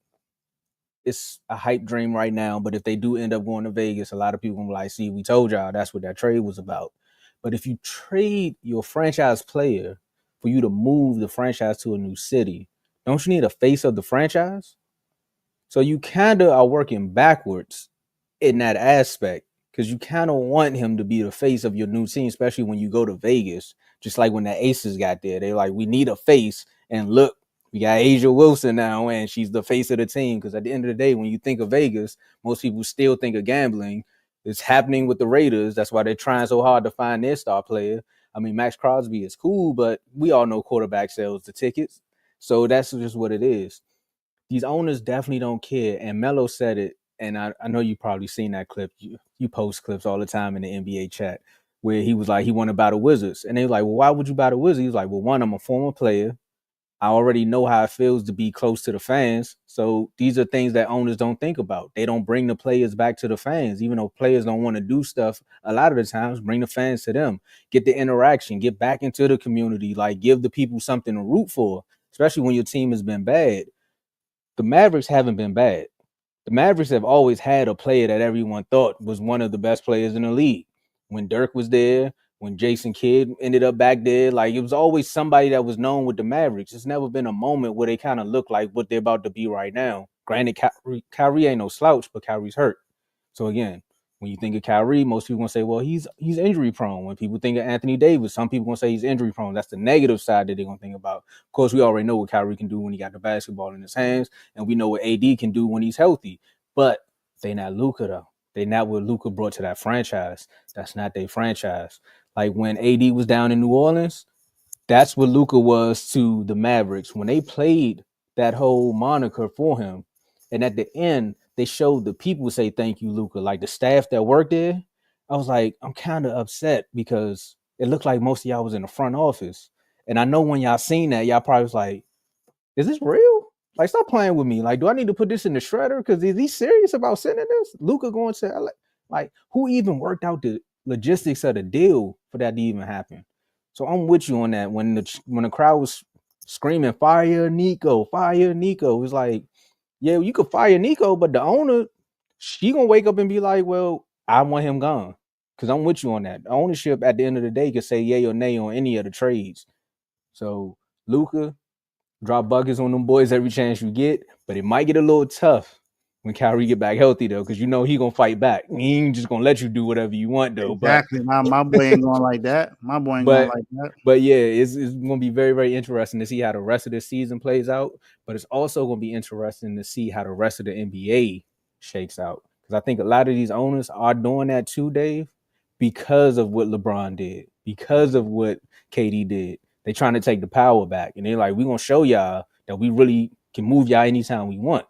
a hype dream right now. But if they do end up going to Vegas, a lot of people will be like, see, we told y'all that's what that trade was about. But if you trade your franchise player for you to move the franchise to a new city, don't you need a face of the franchise? So you kind of are working backwards in that aspect because you kind of want him to be the face of your new team, especially when you go to Vegas Just like when the Aces got there, they like, we need a face. And look, we got Asia Wilson now, and she's the face of the team. Because at the end of the day, when you think of Vegas, most people still think of gambling. It's happening with the Raiders. That's why they're trying so hard to find their star player. I mean, Max Crosby is cool, but we all know quarterback sells the tickets. So that's just what it is. These owners definitely don't care. And Melo said it, and I know you probably seen that clip. You post clips all the time in the NBA chat where he was like, he wanted to buy the Wizards. And they were like, well, why would you buy the Wizards? He was like, well, one, I'm a former player. I already know how it feels to be close to the fans. So these are things that owners don't think about. They don't bring the players back to the fans, even though players don't want to do stuff. A lot of the times, bring the fans to them, get the interaction, get back into the community, like give the people something to root for, especially when your team has been bad. The Mavericks haven't been bad. The Mavericks have always had a player that everyone thought was one of the best players in the league. When Dirk was there, when Jason Kidd ended up back there, like it was always somebody that was known with the Mavericks. It's never been a moment where they kind of look like what they're about to be right now. Granted, Kyrie ain't no slouch, but Kyrie's hurt. So again, when you think of Kyrie, most people gonna say, well, he's injury prone. When people think of Anthony Davis, some people gonna say he's injury prone. That's the negative side that they're gonna think about. Of course, we already know what Kyrie can do when he got the basketball in his hands, and we know what AD can do when he's healthy. But they not Luka though. They not what Luka brought to that franchise. That's not their franchise. Like when AD was down in New Orleans, that's what Luka was to the Mavericks. When they played that whole moniker for him, and at the end, they showed the people say thank you, Luka. Like the staff that worked there, I was like, I'm kind of upset because it looked like most of y'all was in the front office. And I know when y'all seen that, y'all probably was like, is this real? Like, stop playing with me. Like, do I need to put this in the shredder? Because is he serious about sending this? Luka going to LA? Like, who even worked out the logistics of the deal for that to even happen? So I'm with you on that. When the crowd was screaming, fire Nico, it was like, yeah, you could fire Nico, but the owner, she gonna wake up and be like, well, I want him gone. Because I'm with you on that. The ownership at the end of the day could say yay or nay on any of the trades. So Luka, drop buckets on them boys every chance you get, but it might get a little tough when Kyrie get back healthy though, because you know he gonna fight back. He ain't just gonna let you do whatever you want though. Exactly. My boy ain't going like that. My boy ain't going But like that. but yeah, it's gonna be very, very interesting to see how the rest of the season plays out. But it's also gonna be interesting to see how the rest of the NBA shakes out. Because I think a lot of these owners are doing that too, Dave, because of what LeBron did, because of what KD did. They trying to take the power back. And they're like, we're gonna show y'all that we really can move y'all anytime we want.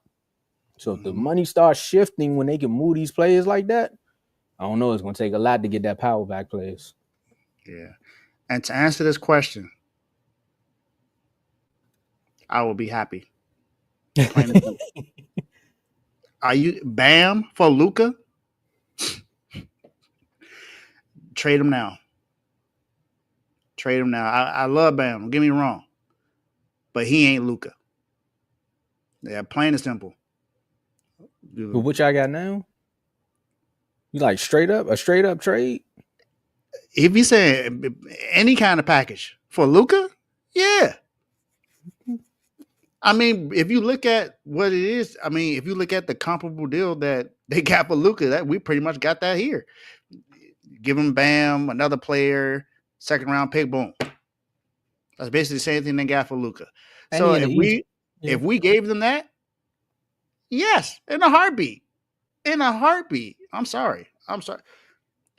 So if the money starts shifting when they can move these players like that, I don't know. It's gonna take a lot to get that power back, players. Yeah. And to answer this question, I will be happy. Plain and simple. Are you Bam for Luka? Trade him now. Trade him now. I love Bam. Don't get me wrong, but he ain't Luka. Yeah, plain and simple. But what y'all got now? You like a straight up trade? If you say any kind of package for Luka, yeah. I mean, if you look at what it is, I mean, if you look at the comparable deal that they got for Luka, that we pretty much got that here. Give him Bam, another player, second round pick, boom. That's basically the same thing they got for Luka. So if we gave them that, yes, in a heartbeat. In a heartbeat. I'm sorry.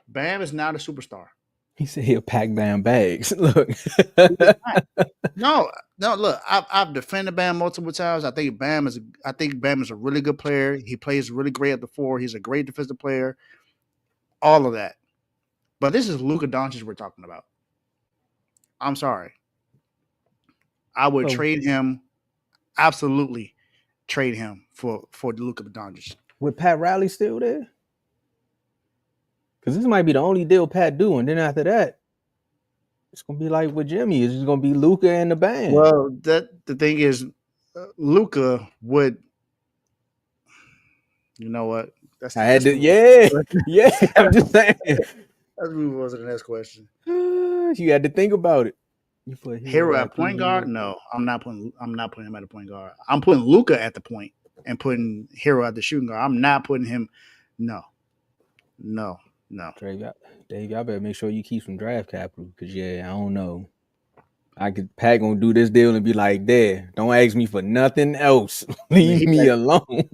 Bam is not a superstar. He said he'll pack Bam bags. Look. No, look, I've defended Bam multiple times. I think Bam is a really good player. He plays really great at the four. He's a great defensive player. All of that. But this is Luka Doncic we're talking about. I'm sorry. I would trade him, absolutely trade him for Luka Doncic. With Pat Riley still there? Because this might be the only deal Pat do, and then after that, it's gonna be like with Jimmy. It's just gonna be Luka and the band. Well, the thing is, Luka would. You know what? Yeah. I'm just saying. Let's move on to the next question. You had to think about it. You put Hero at point guard? No, I'm not putting him at a point guard. I'm putting Luka at the point and putting Hero at the shooting guard. I'm not putting him. No. No. Dave, y'all better make sure you keep some draft capital, because I don't know. Pat gonna do this deal and be like, "There, don't ask me for nothing else. Leave me alone."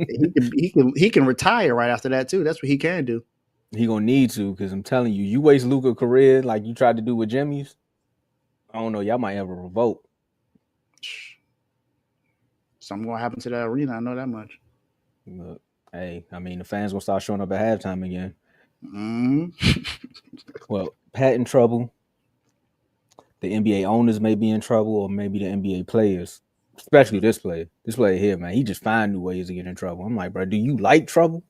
He can retire right after that too. That's what he can do. He gonna need to, because I'm telling you, you waste Luka's career like you tried to do with Jimmy's. I don't know. Y'all might have a revolt. Something gonna happen to that arena. I know that much. Look, hey, I mean, the fans gonna start showing up at halftime again. Well, Pat in trouble. The NBA owners may be in trouble, or maybe the NBA players, especially this player. This player here, man, he just find new ways to get in trouble. I'm like, bro, do you like trouble?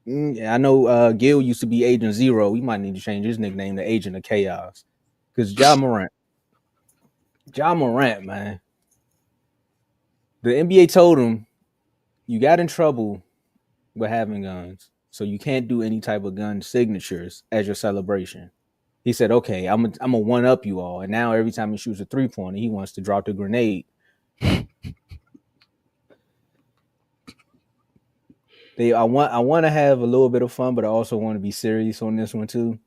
I know Gil used to be Agent Zero. We might need to change his nickname to Agent of Chaos. Because Ja Morant, man. The NBA told him, you got in trouble with having guns, so you can't do any type of gun signatures as your celebration. He said, okay, I'm going to one-up you all. And now every time he shoots a three-pointer, he wants to drop the grenade. I want to have a little bit of fun, but I also want to be serious on this one too.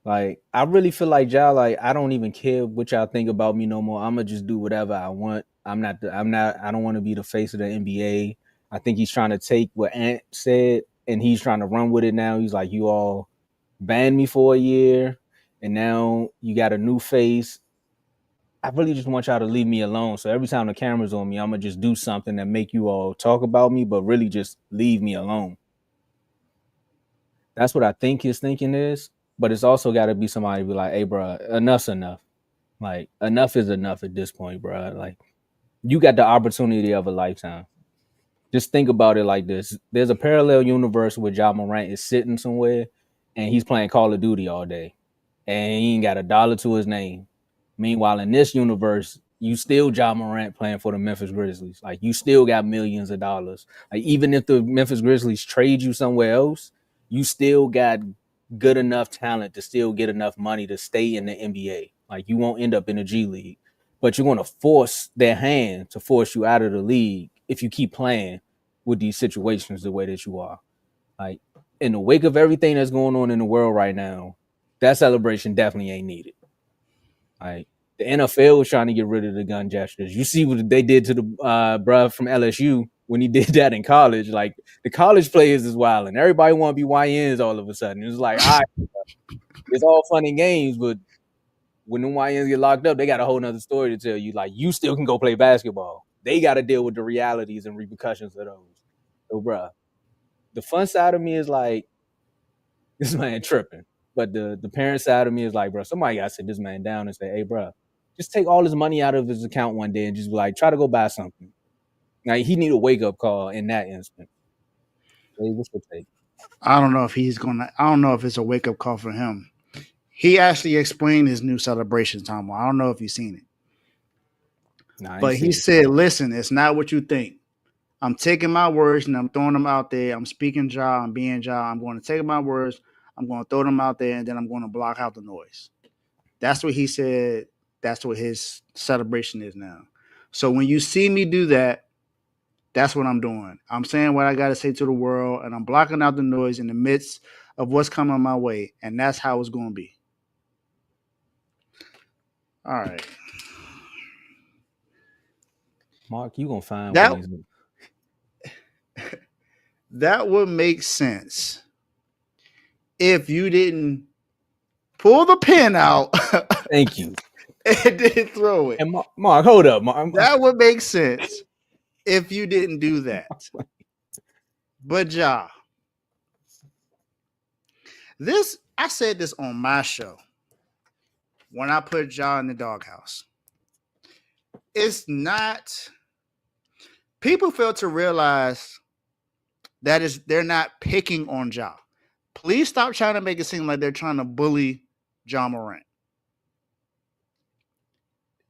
Like, I really feel like y'all, like, I don't even care what y'all think about me no more. I'm gonna just do whatever I want. I don't want to be the face of the NBA. I think he's trying to take what Ant said and he's trying to run with it now. He's like, you all banned me for a year and now you got a new face. I really just want y'all to leave me alone. So every time the camera's on me, I'm gonna just do something that make you all talk about me, but really just leave me alone. That's what I think his thinking is. But it's also got to be somebody be like, hey, bro, enough's enough. Like, enough is enough at this point, bro. Like, you got the opportunity of a lifetime. Just think about it like this. There's a parallel universe where Ja Morant is sitting somewhere and he's playing Call of Duty all day. And he ain't got $1 to his name. Meanwhile, in this universe, you still Ja Morant playing for the Memphis Grizzlies. Like, you still got millions of dollars. Like, even if the Memphis Grizzlies trade you somewhere else, you still got good enough talent to still get enough money to stay in the NBA. Like, you won't end up in the G League. But you're going to force their hand to force you out of the league if you keep playing with these situations the way that you are. Like, in the wake of everything that's going on in the world right now, that celebration definitely ain't needed. Like, the NFL was trying to get rid of the gun gestures. You see what they did to the bruh from LSU when he did that in college. Like, the college players is wild, and everybody want to be YNs all of a sudden. It's like, all right, it's all fun and games, but when them YNs get locked up, they got a whole nother story to tell you. Like, you still can go play basketball. They got to deal with the realities and repercussions of those. So, bruh, the fun side of me is like, this man tripping. But the parent side of me is like, bro, somebody got to sit this man down and say, hey, bro, just take all his money out of his account one day and just be like, try to go buy something. Now, he need a wake-up call in that instant. Hey, what's your take? I don't know if it's a wake up call for him. He actually explained his new celebration, Tomo. I don't know if you've seen it. But he said, listen, it's not what you think. I'm taking my words and I'm throwing them out there. I'm speaking Ja. I'm being Ja. I'm going to take my words. I'm going to throw them out there, and then I'm going to block out the noise. That's what he said. That's what his celebration is now. So when you see me do that, that's what I'm doing. I'm saying what I got to say to the world, and I'm blocking out the noise in the midst of what's coming my way, and that's how it's going to be. All right. Mark, you going to find that, ways. That would make sense if you didn't pull the pin out. Thank you. And then throw it. And Mark, hold up. Mark. That would make sense if you didn't do that. But Ja, I said this on my show when I put Ja in the doghouse. It's not. People fail to realize that they're not picking on Ja. Please stop trying to make it seem like they're trying to bully Ja Morant.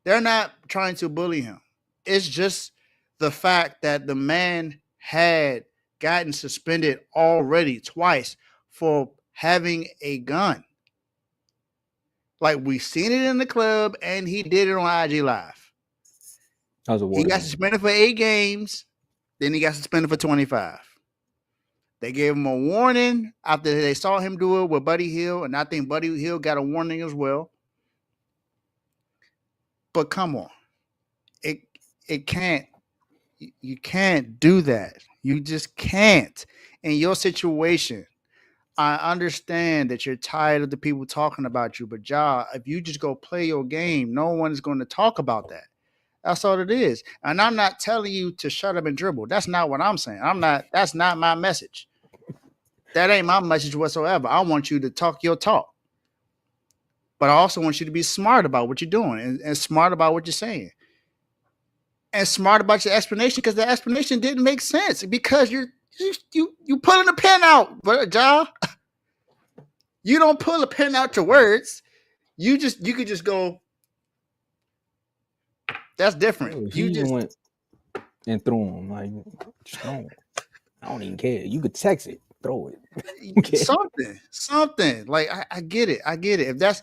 They're not trying to bully him. It's just the fact that the man had gotten suspended already twice for having a gun. Like, we seen it in the club, and he did it on IG Live. He got suspended for 8 games. Then he got suspended for 25. They gave him a warning after they saw him do it with Buddy Hield, and I think Buddy Hield got a warning as well. But come on, it can't. You can't do that. You just can't. In your situation, I understand that you're tired of the people talking about you, but if you just go play your game, no one is going to talk about that. That's all it is. And I'm not telling you to shut up and dribble. That's not what I'm saying. That's not my message. That ain't my message whatsoever. I want you to talk your talk. But I also want you to be smart about what you're doing and smart about what you're saying. And smart about your explanation, because the explanation didn't make sense because you pulling the pen out, but Ja, you don't pull a pen out your words. You could just go. That's different. He just went and threw him like, I don't even care. You could text it, throw it. Something like I get it. If that's,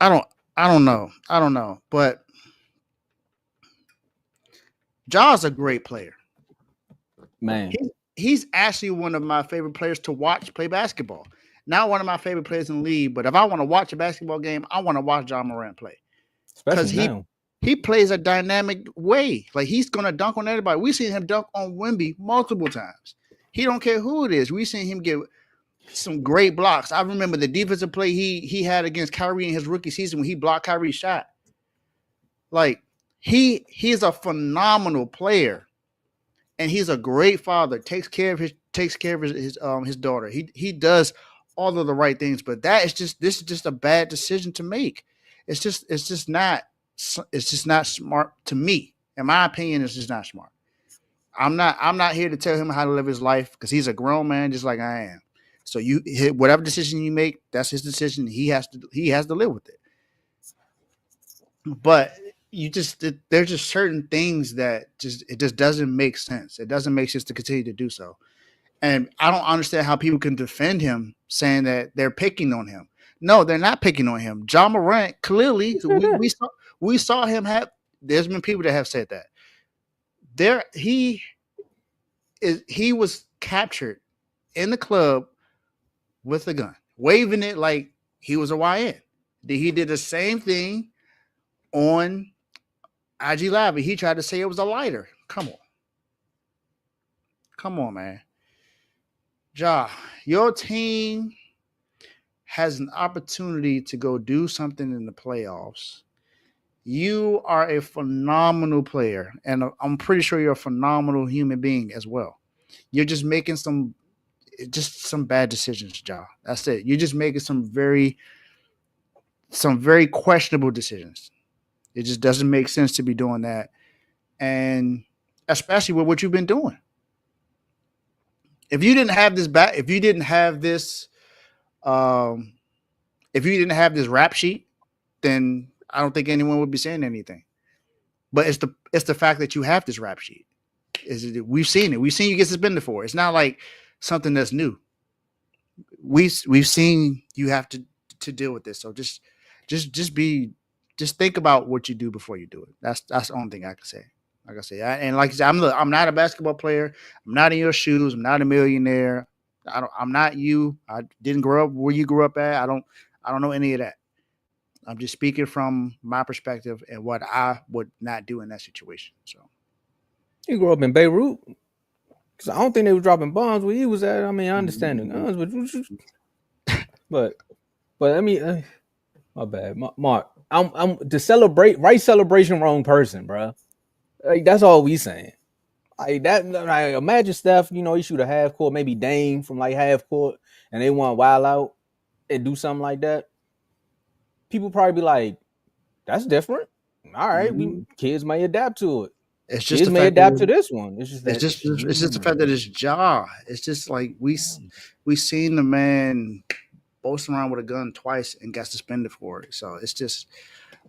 I don't know, but Ja's a great player. Man, he's actually one of my favorite players to watch play basketball. Not one of my favorite players in the league, but if I want to watch a basketball game, I want to watch Ja Morant play. Because he plays a dynamic way. Like, he's going to dunk on everybody. We've seen him dunk on Wemby multiple times. He don't care who it is. We've seen him get some great blocks. I remember the defensive play he had against Kyrie in his rookie season when he blocked Kyrie's shot. Like, he's a phenomenal player. And he's a great father. Takes care of his daughter. He does all of the right things, but this is just a bad decision to make. It's just not smart to me. In my opinion, it's just not smart. I'm not here to tell him how to live his life, because he's a grown man just like I am. So whatever decision you make, that's his decision. He has to live with it. But there's just certain things that it just doesn't make sense. It doesn't make sense to continue to do so. And I don't understand how people can defend him saying that they're picking on him. No, they're not picking on him. Ja Morant, clearly, we saw him have. There's been people that have said that. He was captured in the club with a gun, waving it like he was a YN. He did the same thing on IG Live. He tried to say it was a lighter. Come on, man. Ja, your team has an opportunity to go do something in the playoffs. You are a phenomenal player, and I'm pretty sure you're a phenomenal human being as well. You're just making some bad decisions, Ja. That's it. You're just making some very questionable decisions. It just doesn't make sense to be doing that, and especially with what you've been doing. If you didn't have this rap sheet, then I don't think anyone would be saying anything. But it's the fact that you have this rap sheet. We've seen it. We've seen you get suspended for it. It's not like something that's new. We've seen you have to deal with this. So just think about what you do before you do it. That's the only thing I can say. Like I say, and like I said, I'm not a basketball player. I'm not in your shoes. I'm not a millionaire. I'm not you. I didn't grow up where you grew up at. I don't know any of that. I'm just speaking from my perspective and what I would not do in that situation. So, you grew up in Beirut, because I don't think they were dropping bombs where he was at. I mean, I understand the guns, but I mean, my bad, Mark. I'm to celebrate right celebration, wrong person, bro. Like, that's all we saying. Like that. Like, imagine Steph, he shoot a half court, maybe Dame from like half court, and they want to wild out and do something like that. People probably be like, "That's different." All right, kids may adapt to it. It's just kids may adapt to this one. It's just the fact that it's Ja. It's just like we seen the man boast around with a gun twice and got suspended for it. So it's just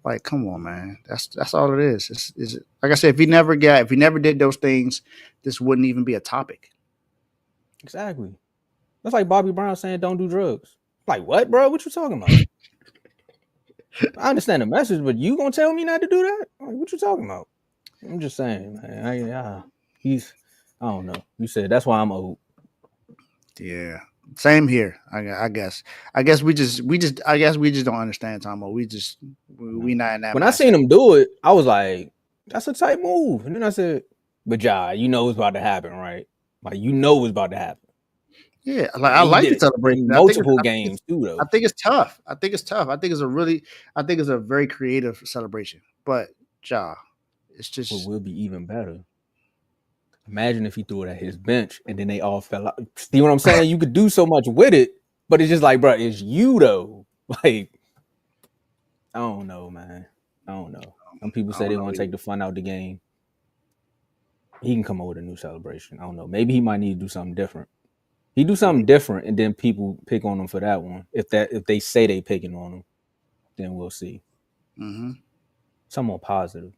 like, come on, man. That's all it is. It's like I said, if he never did those things, this wouldn't even be a topic. Exactly. That's like Bobby Brown saying don't do drugs. Like, what, bro? What you talking about? I understand the message, but you gonna tell me not to do that? Like, what you talking about? I'm just saying, man. I don't know. You said that's why I'm old. Yeah. Same here. I guess. I guess we just don't understand Tomo. We not in that When I mindset. seen him do it, I was like, "That's a tight move." And then I said, "But Ja, you know it's about to happen, right? Like you know it's about to happen." Yeah, like And I he like did the it celebration. in multiple games too, though. I think it's tough. I think it's tough. I think it's a very creative celebration. But Ja, it's What just will be even better? Imagine if he threw it at his bench and then they all fell out. See what I'm saying? You could do so much with it, but it's just like, bro, it's you though. Like, I don't know, man. I don't know. Some people I say don't they know want to either. take the fun out the game. He can come up with a new celebration. I don't know. Maybe he might need to do something different. He do something different, and then people pick on him for that one. If they say they picking on him, then we'll see. Mm-hmm. Some more positive.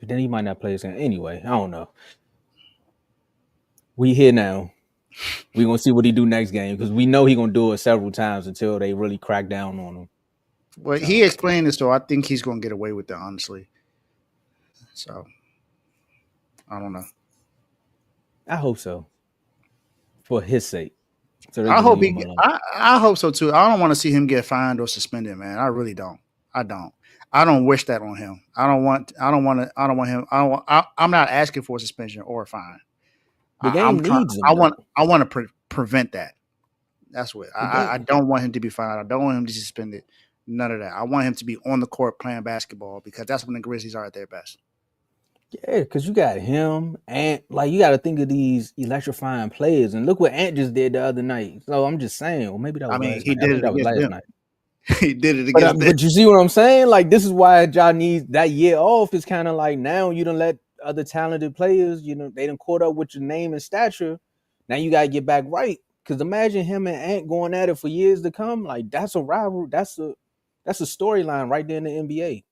But then he might not play his game. Anyway, I don't know. We here now. We gonna see what he do next game because we know he gonna do it several times until they really crack down on him. Well, he So explained this, so I think he's going to get away with it, honestly. So I don't know. I hope so for his sake, so they I can hope leave he. him alone. I hope so too. I don't want to see him get fined or suspended, man. I really don't. I don't. I don't wish that on him. I don't want. I don't want to. I don't want him. I don't want. I'm not asking for a suspension or a fine. The I'm game trying. needs him though. I want to prevent that. That's what The I game. don't want him to be fined. I don't want him to be suspended. None of that. I want him to be on the court playing basketball because that's when the Grizzlies are at their best. Yeah, because you got him and like you got to think of these electrifying players. And look what Ant just did the other night. So I'm just saying, well, maybe that I was mean, last he night. I did think it that was against last them. night. He did it But against them. but you see what I'm saying? Like this is why Ja needs that year off. Is kind of like now you don't let other talented players. You know they done caught up with your name and stature. Now you gotta get back right. Because imagine him and Ant going at it for years to come. Like that's a rival. That's a storyline right there in the NBA.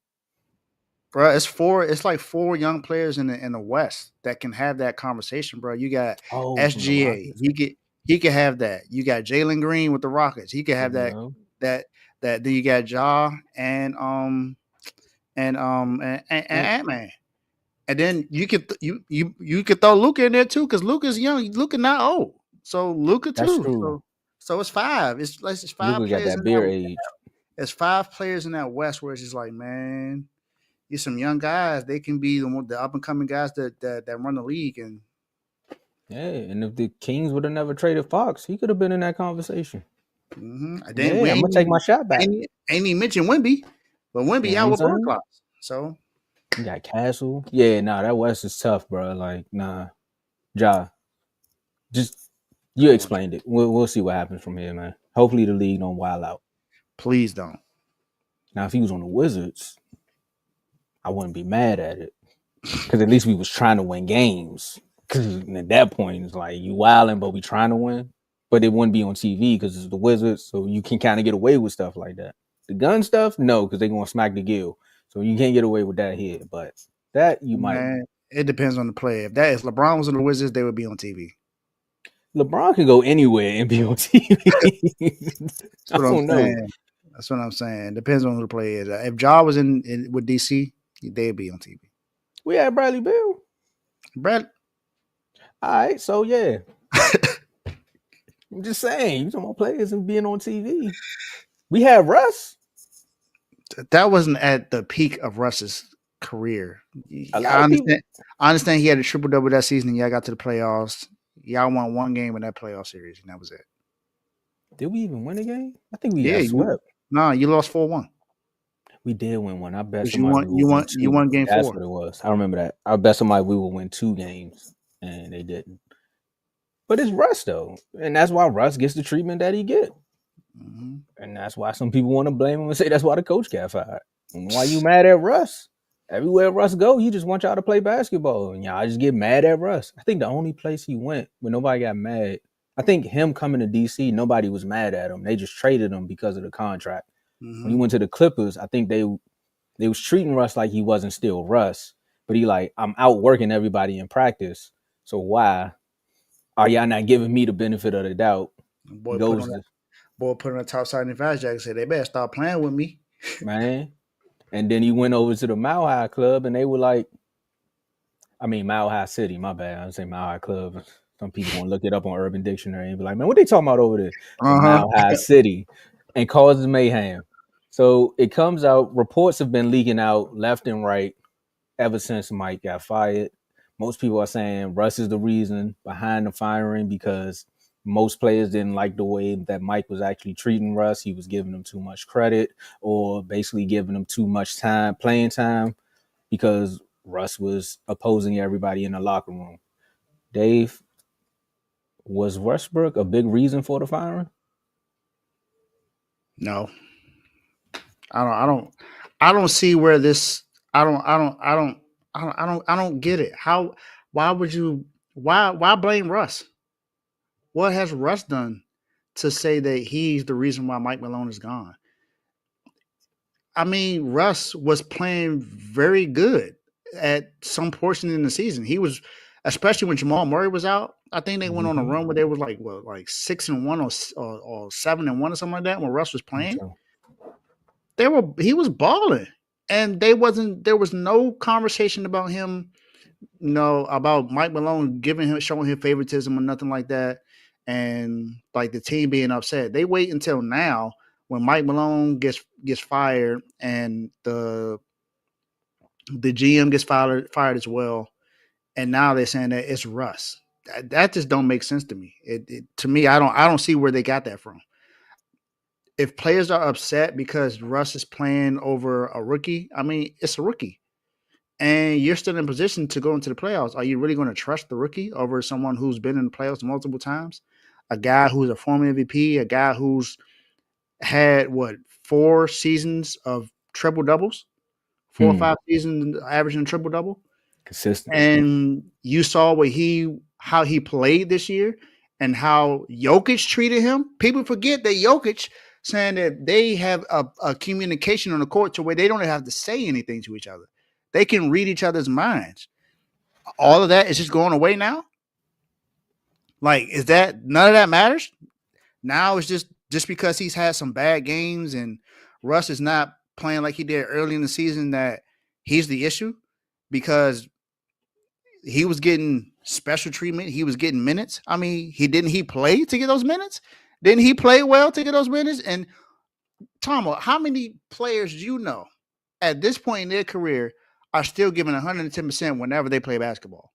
Bro, it's four. It's like four young players in the West that can have that conversation, bro. You got Oh, from the SGA. Rockets. He could have that. You got Jalen Green with the Rockets. He could have You that. know, That Then you got Ja and and Ant Man. And then you could throw Luca in there too because Luca's young. Luca not old, so Luca that's too. true. So it's five. It's five Luka got players that in beer that. age. It's five players in that West where it's just like, man, these some young guys. They can be the up and coming guys that run the league. And Yeah, and if the Kings would have never traded Fox, he could have been in that conversation. then we Yeah, I'm gonna take my shot back. ain't even mentioned Wimby, but You Wimby know what out I'm with blood saying? clots. So You got Castle. Yeah, nah, that West is tough, bro. Like, nah, Ja, just you come on, explained it. We'll see what happens from here, man. Hopefully the league don't wild out. please don't. Now, if he was on the Wizards, I wouldn't be mad at it because at least we was trying to win games. Because at that point, it's like you wilding, but we trying to win. But it wouldn't be on TV because it's the Wizards, so you can kind of get away with stuff like that. The gun stuff, no, because they're gonna smack the gill, so you can't get away with that here. But that you might. Man, it depends on the player. If LeBron was on the Wizards, they would be on TV. LeBron can go anywhere and be on TV. That's I what I'm don't know. saying. That's what I'm saying. Depends on who the player is. If Ja was in with DC, they'd be on TV. We had Bradley Bill. Brad, All right, so yeah. I'm just saying, you talking about players and being on TV. We had Russ. that wasn't at the peak of Russ's career. A lot of people. I understand he had a triple double that season. And y'all got to the playoffs. Y'all won one game in that playoff series, and that was it. Did we even win a game? I think we Yeah, got swept. you lost 4-1. We did win one. I bet Because somebody we will win you two. won game That's 4. what it was. I remember that. I bet somebody we will win 2 games, and they didn't. But it's Russ though, and that's why Russ gets the treatment that he get, and that's why some people want to blame him and say that's why the coach got fired. And why you mad at Russ? Everywhere Russ go, he just wants y'all to play basketball, and y'all just get mad at Russ. I think the only place he went where nobody got mad, I think him coming to DC, nobody was mad at him. They just traded him because of the contract. When he went to the Clippers, I think they was treating Russ like he wasn't still Russ, but he like, I'm out working everybody in practice, so why are y'all not giving me the benefit of the doubt? Boy Goes put on a top side advantage jacket and said they better stop playing with me. man. And then he went over to the Mile High Club and they were like, I mean Mile High City, my bad. I didn't say Mile High Club. Some people gonna look it up on Urban Dictionary and be like, man, what they talking about over there in Uh-huh. Mile High City, and causes mayhem. So it comes out, reports have been leaking out left and right ever since Mike got fired. Most people are saying Russ is the reason behind the firing because most players didn't like the way that Mike was actually treating Russ. He was giving him too much credit or basically giving him too much time, playing time, because Russ was opposing everybody in the locker room. Dave, was Westbrook a big reason for the firing? No, I don't see where this. I don't get it. How? Why would you? Why blame Russ? What has Russ done to say that he's the reason why Mike Malone is gone? I mean, Russ was playing very good at some portion in the season. He was, especially when Jamal Murray was out. I think they went on a Mm-hmm. run where they was like 6-1 or 7-1 or something like that when Russ was playing. So, He was balling, and there was no conversation about him, about Mike Malone showing him favoritism or nothing like that, and like the team being upset. They wait until now when Mike Malone gets fired and the GM gets fired as well, and now they're saying that it's Russ. That just don't make sense to me. To me, I don't see where they got that from. If players are upset because Russ is playing over a rookie, I mean, it's a rookie. And you're still in position to go into the playoffs. Are you really going to trust the rookie over someone who's been in the playoffs multiple times? A guy who's a former MVP, a guy who's had 4 seasons of triple doubles, 4 or 5 seasons averaging triple double. consistent. And you saw how he played this year and how Jokic treated him. People forget that Jokic saying that they have a communication on the court to where they don't have to say anything to each other. They can read each other's minds. All of that is just going away now. Like, is that none of that matters? Now it's just because he's had some bad games and Russ is not playing like he did early in the season that he's the issue, because he was getting special treatment. He was getting minutes. I mean, he play to get those minutes? Didn't he play well to get those minutes? And Tomo, how many players do you know at this point in their career are still giving 110% whenever they play basketball?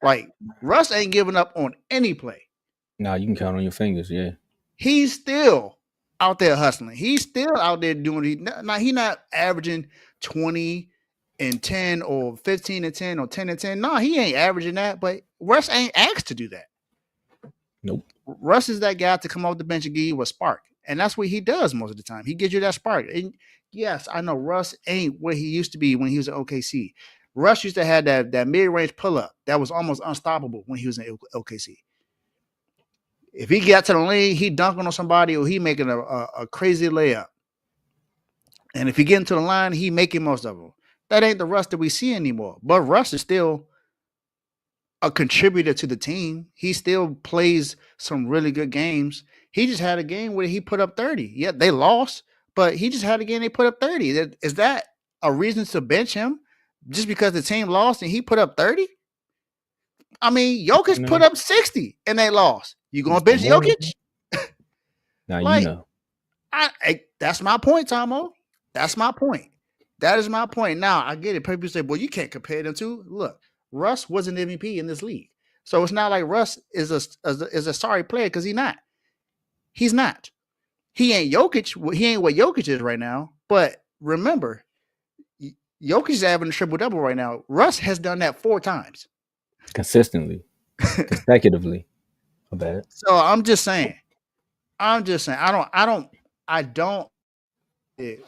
Like, Russ ain't giving up on any play. Nah, you can count on your fingers, yeah. He's still out there hustling. He's still out there doing it. Now, he's not averaging 20 and 10 or 15 and 10 or 10 and 10. No, he ain't averaging that, but Russ ain't asked to do that. Nope. Russ is that guy to come off the bench and give you a spark. And that's what he does most of the time. He gives you that spark. And yes, I know Russ ain't where he used to be when he was at OKC. Russ used to have that mid-range pull-up that was almost unstoppable when he was in OKC. If he got to the lane, he dunking on somebody or he making a crazy layup. And if he get into the line, he making most of them. That ain't the Russ that we see anymore. But Russ is still a contributor to the team. He still plays some really good games. He just had a game where he put up 30. Yeah, they lost, but he just had a game they put up 30. Is that a reason to bench him just because the team lost and he put up 30? I mean, Jokic put up 60 and they lost. You going to bench Jokic? Now Like, you know. That's my point, Tomo. That's my point. That is my point. Now, I get it. People say, well, you can't compare them two. Look, Russ was an MVP in this league. So it's not like Russ is a sorry player because he's not. He's not. He ain't Jokic. He ain't what Jokic is right now. But remember, Jokic is having a triple-double right now. Russ has done that 4 times. Consistently. Consecutively. I bet. So I'm just saying. I don't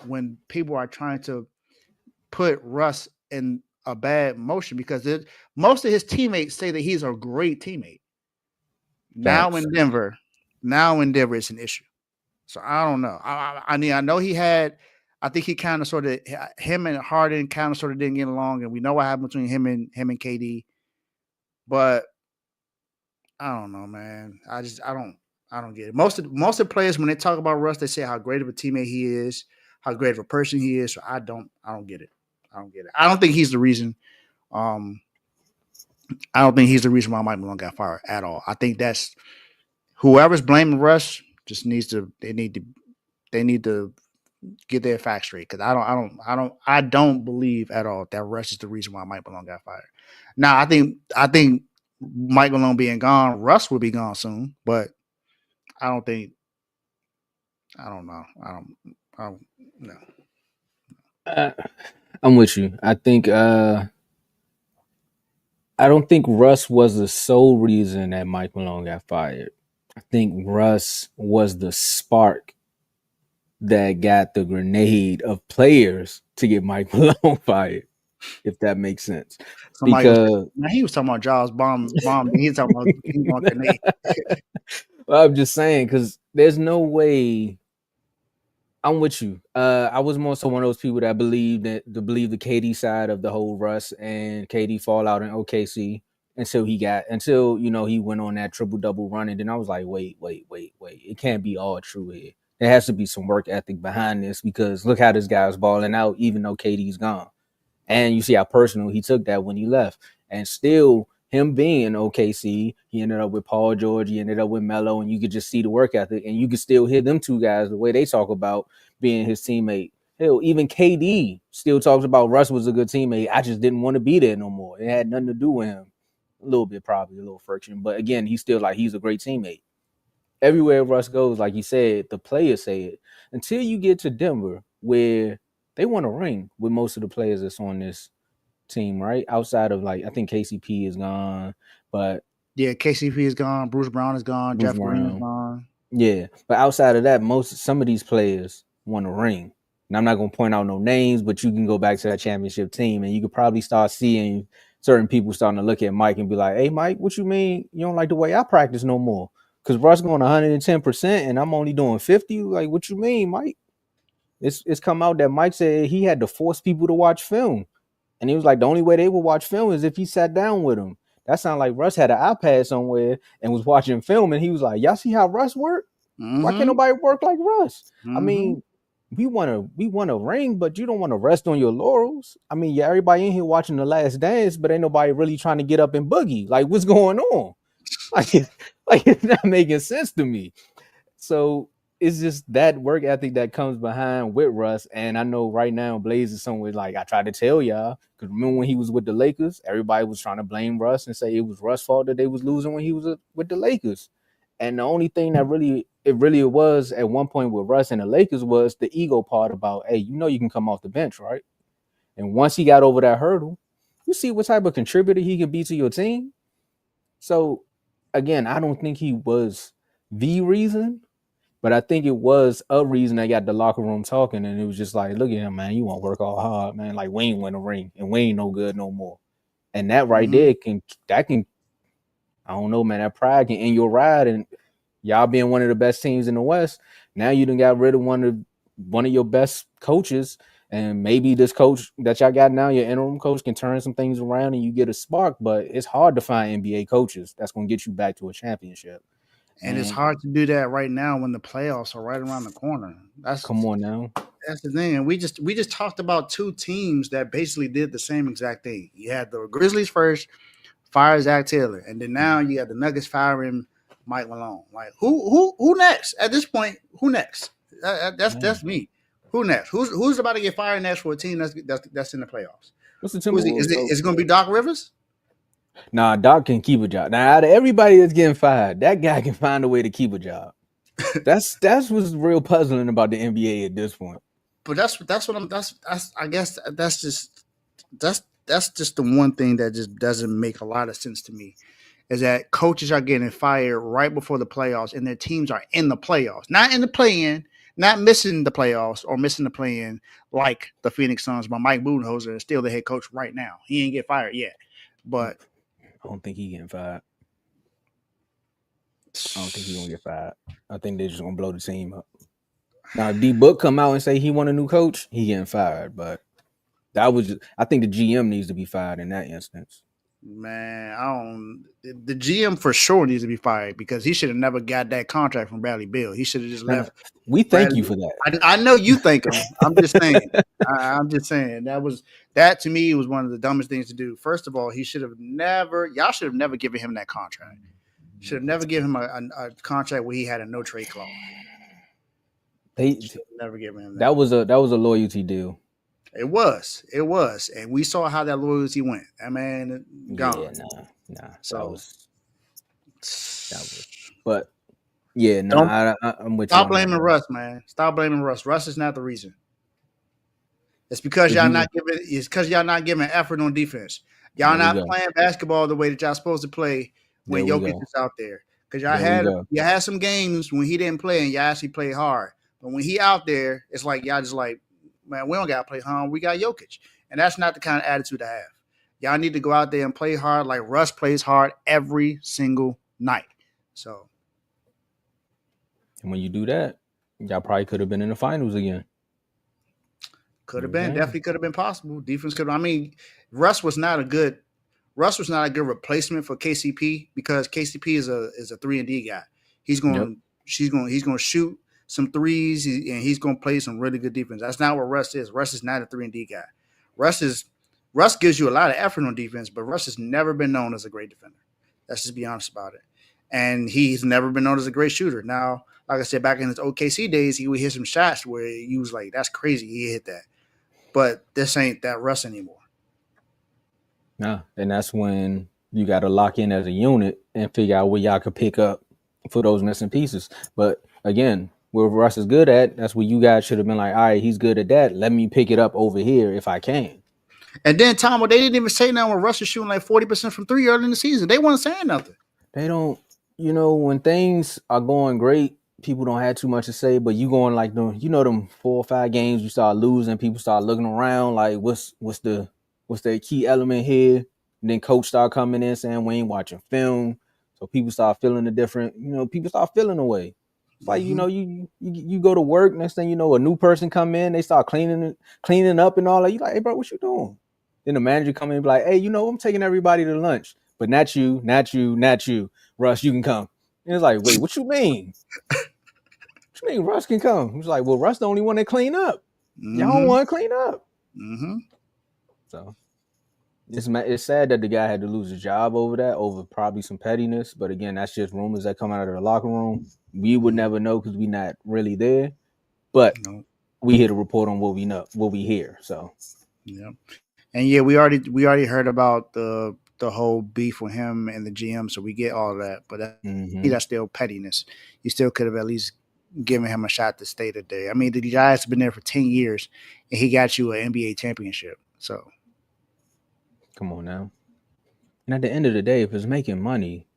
when people are trying to put Russ in a bad motion because most of his teammates say that he's a great teammate. Now in Denver, it's an issue. So I don't know. I mean, I know I think he kind of sort of, him and Harden kind of sort of didn't get along, and we know what happened between him and KD. But I don't know, man. I don't get it. Most of the players, when they talk about Russ, they say how great of a teammate he is, how great of a person he is. So I don't get it. I don't get it. I don't think he's the reason I don't think he's the reason why Mike Malone got fired at all. I think that's whoever's blaming Russ just needs to they need to get their facts straight because I don't believe at all that Russ is the reason why Mike Malone got fired. Now I think Mike Malone being gone, Russ will be gone soon, but I don't think I don't know. I don't know. Uh, I'm with you. I don't think Russ was the sole reason that Mike Malone got fired. I think Russ was the spark that got the grenade of players to get Mike Malone fired, if that makes sense. Somebody was Because man, he was talking about Jaws bomb. He's talking about he want grenade. I'm just saying, because there's no way. I'm with you. I was more so one of those people that believe the KD side of the whole Russ and KD fallout in OKC until he went on that triple double run, and then I was like, wait, it can't be all true here. There has to be some work ethic behind this because look how this guy's balling out, even though KD's gone. And you see how personal he took that when he left. And still, him being in OKC, he ended up with Paul George, he ended up with Melo, and you could just see the work ethic. And you could still hear them two guys, the way they talk about being his teammate. Hell, even KD still talks about Russ was a good teammate. I just didn't want to be there no more. It had nothing to do with him. A little bit, probably a little friction. But again, he's still like, he's a great teammate. Everywhere Russ goes, like you said, the players say it. Until you get to Denver, where they want a ring with most of the players that's on this team, right? Outside of like, I think KCP is gone, but Yeah, KCP is gone. Bruce Brown is gone. Bruce Jeff Green is Brown, gone. yeah. But outside of that, some of these players want a ring. And I'm not gonna point out no names, but you can go back to that championship team, and you could probably start seeing certain people starting to look at Mike and be like, "Hey, Mike, what you mean you don't like the way I practice no more? Because Russ going 110%, and I'm only doing 50. Like, what you mean, Mike?" It's come out that Mike said he had to force people to watch film. And he was like, the only way they would watch film is if he sat down with him. That sounded like Russ had an iPad somewhere and was watching film. And he was like, y'all see how Russ work? Why can't nobody work like Russ? I mean, we want a ring, but you don't want to rest on your laurels. I mean, yeah, everybody in here watching The Last Dance, but ain't nobody really trying to get up and boogie. Like, what's going on? Like it's not making sense to me. So it's just that work ethic that comes behind with Russ. And I know right now Blaze is somewhere like I tried to tell y'all, because remember when he was with the Lakers, everybody was trying to blame Russ and say it was Russ' fault that they was losing when he was with the Lakers. And the only thing that really was at one point with Russ and the Lakers was the ego part about, hey, you can come off the bench, right? And once he got over that hurdle, you see what type of contributor he can be to your team. So again, I don't think he was the reason, but I think it was a reason they got the locker room talking, and it was just like, look at him, man. You want to work all hard, man. Like, we ain't win a ring, and we ain't no good no more. And that right there can, I don't know, man. That pride can end your ride, and y'all being one of the best teams in the West. Now you done got rid of one of your best coaches, and maybe this coach that y'all got now, your interim coach, can turn some things around, and you get a spark. But it's hard to find NBA coaches that's going to get you back to a championship. And it's hard to do that right now when the playoffs are right around the corner. Come on now. That's the thing. And we just talked about two teams that basically did the same exact thing. You had the Grizzlies first, fire Zach Taylor, and then now you got the Nuggets firing Mike Malone. Like who next? At this point, who next? That's me. Who next? Who's about to get fired next for a team that's in the playoffs? What's the Timberwolves? Is it going to be Doc Rivers? Nah, Doc can keep a job. Now, out of everybody that's getting fired, that guy can find a way to keep a job. That's what's real puzzling about the NBA at this point. But that's I guess that's just the one thing that just doesn't make a lot of sense to me is that coaches are getting fired right before the playoffs and their teams are in the playoffs, not in the play-in, not missing the playoffs or missing the play-in like the Phoenix Suns. But Mike Budenholzer is still the head coach right now. He ain't get fired yet, but I don't think he getting fired. I don't think he's gonna get fired. I think they're just gonna blow the team up. Now, if D Book come out and say he want a new coach, he getting fired. But I think the GM needs to be fired in that instance. Man, I don't. The GM for sure needs to be fired because he should have never got that contract from Bradley Beal. He should have just Now, left we thank you Bradley. for that. I know you think him. I'm just saying. I'm just saying that to me was one of the dumbest things to do. First of all, he should have never. Y'all should have never given him that contract. Should have never given him a contract where he had a no trade clause. They Should have never given him that that. was a loyalty deal. It was, and we saw how that loyalty went. That man Yeah, gone. nah. So That was. But yeah, don't I'm with you stop on that, blaming bro. Russ, man. Stop blaming Russ. Russ is not the reason. It's because 'Cause y'all you not giving. It's because y'all not giving effort on defense. Y'all There we not go. playing basketball the way that y'all supposed to play when There we Jokic go. is out there. Because There we go. you had some games when he didn't play and y'all actually played hard. But when he out there, it's like y'all just like, man, we don't gotta play hard. We got Jokic, and that's not the kind of attitude to have. Y'all need to go out there and play hard like Russ plays hard every single night. So And when you do that, y'all probably could have been in the finals again. could You have know what I'm been, saying? definitely could have been possible. Defense could. I mean, Russ was not a good replacement for KCP because KCP is a 3-and-D guy. He's Yep. going he's going to shoot some threes and he's going to play some really good defense. That's not what Russ is. Russ is not a 3-and-D guy. Russ gives you a lot of effort on defense, but Russ has never been known as a great defender. Let's just be honest about it. And he's never been known as a great shooter. Now, like I said, back in his OKC days, he would hit some shots where he was like, "That's crazy." He hit that, but this ain't that Russ anymore. Nah. And that's when you got to lock in as a unit and figure out what y'all could pick up for those missing pieces. But again, where Russ is good at, that's where you guys should have been like, all right, he's good at that. Let me pick it up over here if I can. And then Tomo, they didn't even say nothing when Russ was shooting like 40% from three early in the season. They weren't saying nothing. They don't, when things are going great, people don't have too much to say. But you going like them 4 or 5 games, you start losing, people start looking around like what's the key element here? And then coach start coming in saying we ain't watching film. So people start feeling the different, people start feeling away. It's like, you go to work, next thing you know, a new person come in, they start cleaning up and all that. You like, hey bro, what you doing? Then the manager come in and be like, hey, I'm taking everybody to lunch. But not you. Russ, you can come. And it's like, wait, what you mean? What you mean Russ can come? He's like, well, Russ the only one that clean up. Y'all don't want to clean up. So it's sad that the guy had to lose his job over that, over probably some pettiness. But again, that's just rumors that come out of the locker room. We would never know because we're not really there. But we here to report on what we know, what we hear. So yeah. And yeah, we already heard about the whole beef with him and the GM, so we get all of that. But that's still pettiness. You still could have at least given him a shot to stay today. I mean, the guys have been there for 10 years, and he got you an NBA championship. So come on now. And at the end of the day, if it's making money,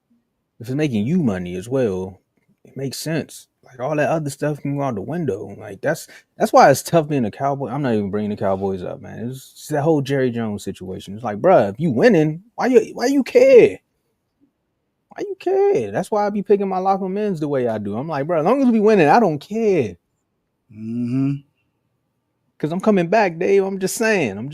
if it's making you money as well, it makes sense. Like all that other stuff can go out the window. Like that's why it's tough being a Cowboy. I'm not even bringing the Cowboys up, man. It's that whole Jerry Jones situation. It's like, bruh, if you winning, why you care? Why you care? That's why I be picking my locker men's the way I do. I'm like, bro, as long as we winning, I don't care. Cause I'm coming back, Dave. I'm just saying, man.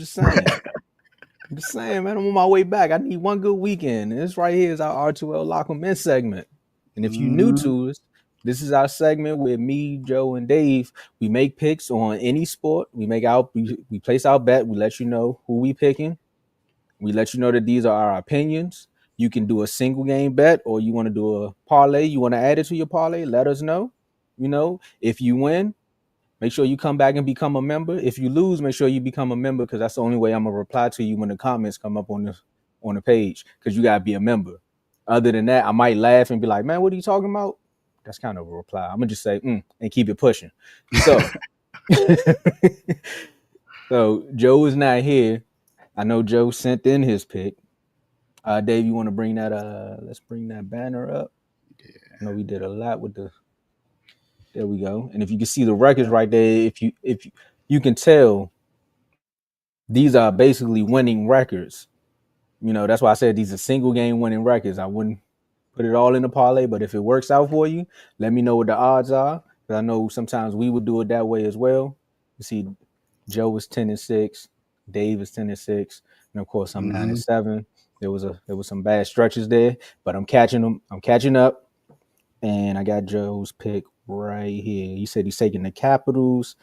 I'm on my way back. I need one good weekend. And this right here is our R2L Locker Men segment. And if you're new to us, this is our segment where me, Joe, and Dave, we make picks on any sport. We place our bet. We let you know who we picking. We let you know that these are our opinions. You can do a single game bet, or you want to do a parlay. You want to add it to your parlay, let us know. If you win, make sure you come back and become a member. If you lose, make sure you become a member, because that's the only way I'm gonna reply to you when the comments come up on the page, because you gotta be a member. Other than that, I might laugh and be like, man, what are you talking about? That's kind of a reply. I'm gonna just say and keep it pushing. So so Joe is not here. I know Joe sent in his pick. Dave, you want to bring that let's bring that banner up. Yeah. I know we did a lot with there we go. And if you can see the records right there, if you can tell, these are basically winning records. That's why I said these are single game winning records. I wouldn't put it all in the parlay, but if it works out for you, let me know what the odds are. Because I know sometimes we would do it that way as well. You see, Joe is 10-6, Dave is 10-6, and of course I'm 9-7. There was some bad stretches there, but I'm catching them. I'm catching up, and I got Joe's pick right here. He said he's taking the Capitals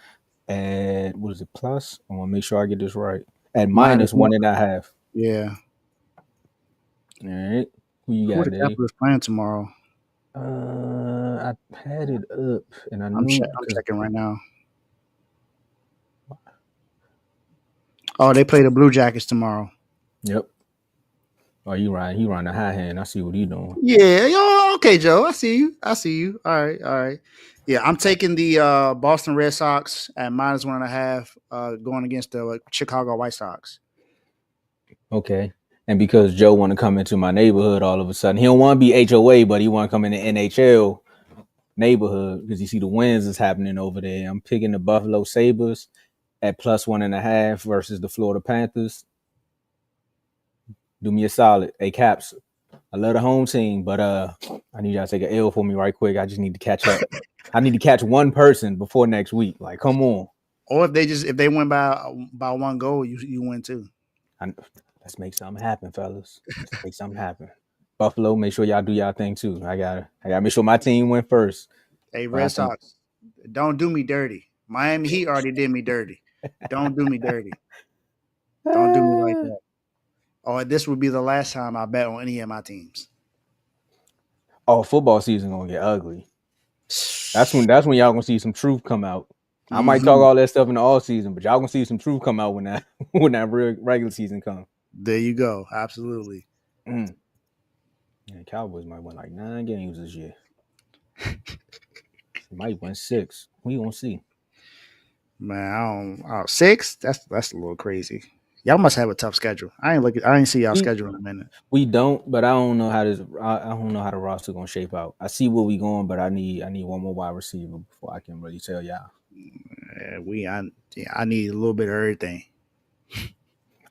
at what is it plus? I want to make sure I get this right. At Minus minus one. 1.5. Yeah. All right. Who you Who got, the Dave? Capitals playing tomorrow? I had it up, and I I'm knew because checking right now. Oh, they play the Blue Jackets tomorrow. yep. Oh, you right. He run the high hand. I see what he doing. Yeah, yo, okay, Joe. I see you. All right, all right. Yeah, I'm taking the Boston Red Sox at minus 1.5, going against the Chicago White Sox. Okay. And because Joe want to come into my neighborhood all of a sudden, he don't want to be HOA, but he want to come in the NHL neighborhood because you see the wins is happening over there. I'm picking the Buffalo Sabres at plus 1.5 versus the Florida Panthers. Do me a solid. Hey, Caps, I love the home team, but I need y'all to take an L for me right quick. I just need to catch up. I need to catch one person before next week. Like, come on. Or if they win by one goal, you win too. Let's make something happen, fellas. Let's make something happen. Buffalo, make sure y'all do y'all thing too. I gotta make sure my team win first. Hey, But I Red think Sox, don't do me dirty. Miami Heat already did me dirty. Don't do me dirty. Don't do me like that. Or this would be the last time I bet on any of my teams. football season gonna get ugly. That's when y'all gonna see some truth come out. I might talk Mm-hmm. all that stuff in the all season, but y'all gonna see some truth come out when that real regular season comes. There you go. Absolutely. Yeah, Cowboys might win like 9 games this year. Might win 6. We gonna see. Man, I don't 6? That's a little crazy. Y'all must have a tough schedule. I ain't see y'all schedule in a minute. We don't, but I don't know how this. I don't know how the roster gonna shape out. I see where we going, but I need one more wide receiver before I can really tell y'all. Yeah, I need a little bit of everything.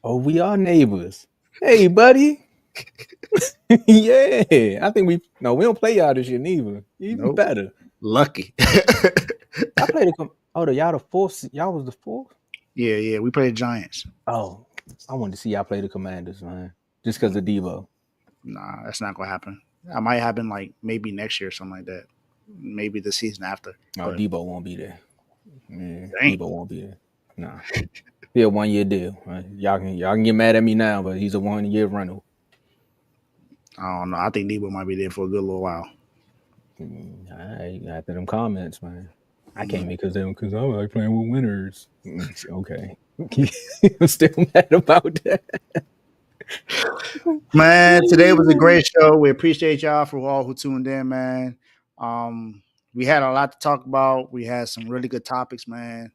Oh, we are neighbors. Hey, buddy. Yeah, I think we don't play y'all this year neither. Even Nope. better. Lucky. I played y'all the fourth. Y'all was the fourth. Yeah. We play the Giants. Oh, I wanted to see y'all play the Commanders, man. Just because of Debo. Nah, that's not gonna happen. That might happen like maybe next year or something like that. Maybe the season after. Oh, But Debo won't be there. Yeah, dang. Debo won't be there. Nah. Be a 1 year deal. Right? Y'all can get mad at me now, but he's a 1 year rental. I don't know. I think Debo might be there for a good little while. All right, after them comments, man. I came in because I like playing with winners. Okay. I'm still mad about that. Man, today was a great show. We appreciate y'all for all who tuned in, man. We had a lot to talk about. We had some really good topics, man.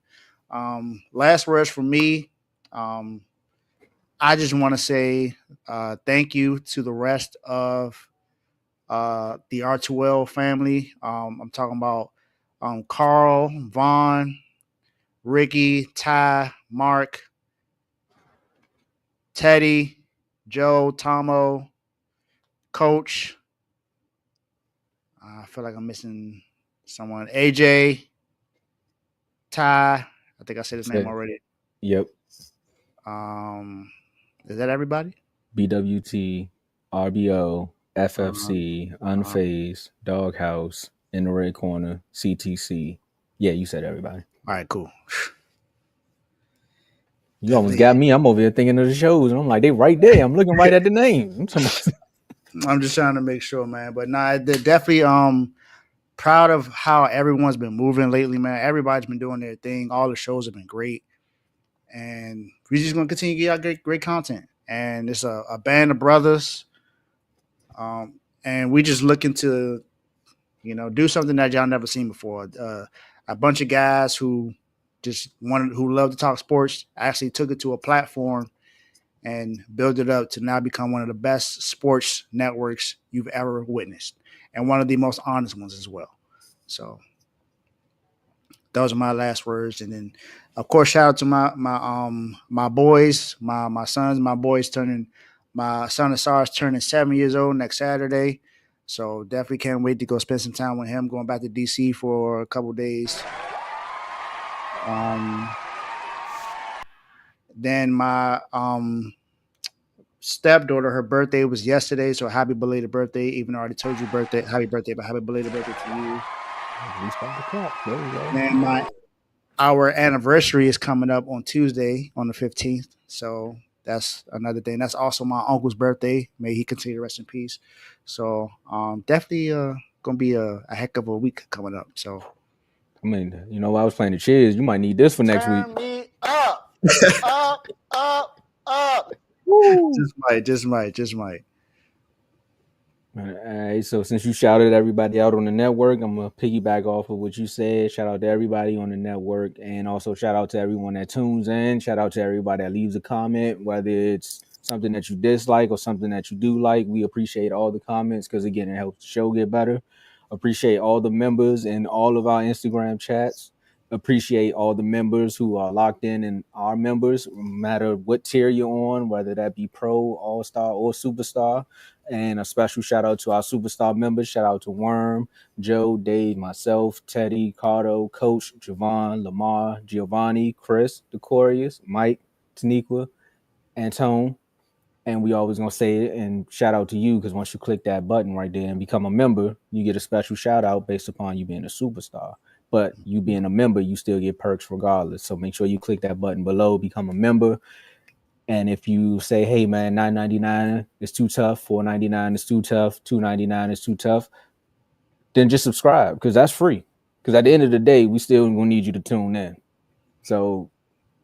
Last words from me. I just want to say thank you to the rest of the R2L family. I'm talking about Carl, Vaughn, Ricky, Ty, Mark, Teddy, Joe, Tomo, Coach. I feel like I'm missing someone. AJ, Ty. I think I said his name already. Yep. Is that everybody? BWT, RBO, FFC, Unfazed, Doghouse, In the Red Corner, CTC. Yeah, you said everybody. All right, cool. You almost got me. I'm over here thinking of the shows, and I'm like, they right there. I'm looking right at the name. I'm just trying to make sure, man. But nah, they're definitely proud of how everyone's been moving lately, man. Everybody's been doing their thing. All the shows have been great. And we're just gonna continue to get out great content. And it's a band of brothers. And we just looking to, do something that y'all never seen before. A bunch of guys who love to talk sports actually took it to a platform and build it up to now become one of the best sports networks you've ever witnessed, and one of the most honest ones as well. So those are my last words. And then, of course, shout out to my boys, my sons, my boys turning. My son Asar is turning 7 years old next Saturday, so definitely can't wait to go spend some time with him. Going back to DC for a couple days. Then my stepdaughter, her birthday was yesterday, so happy belated birthday. Even though I already told you happy birthday, but happy belated birthday to you. We start the clock. There we go. And our anniversary is coming up on Tuesday, on the 15th. So that's another thing. That's also my uncle's birthday. May he continue to rest in peace. So definitely gonna be a heck of a week coming up. So I mean, you know, I was playing the Cheers. You might need this for next week. Turn me up, up, up. Woo. just might. All right, so since you shouted everybody out on the network, I'm gonna piggyback off of what you said. Shout out to everybody on the network, and also shout out to everyone that tunes in. Shout out to everybody that leaves a comment, whether it's something that you dislike or something that you do like. We appreciate all the comments because again, it helps the show get better. Appreciate all the members in all of our Instagram chats. Appreciate all the members who are locked in and our members, no matter what tier you're on, whether that be pro, all-star, or superstar. And a special shout out to our superstar members. Shout out to Worm, Joe, Dave, myself, Teddy, Cardo, Coach, Javon, Lamar, Giovanni, Chris, Decorius, Mike, Taniqua, Antone. And we always gonna say it and shout out to you because once you click that button right there and become a member, you get a special shout out based upon you being a superstar. But you being a member, you still get perks regardless. So make sure you click that button below, become a member. And if you say, hey man, $9.99 is too tough, $4.99 is too tough, $2.99 is too tough, then just subscribe because that's free. Because at the end of the day, we still gonna need you to tune in. So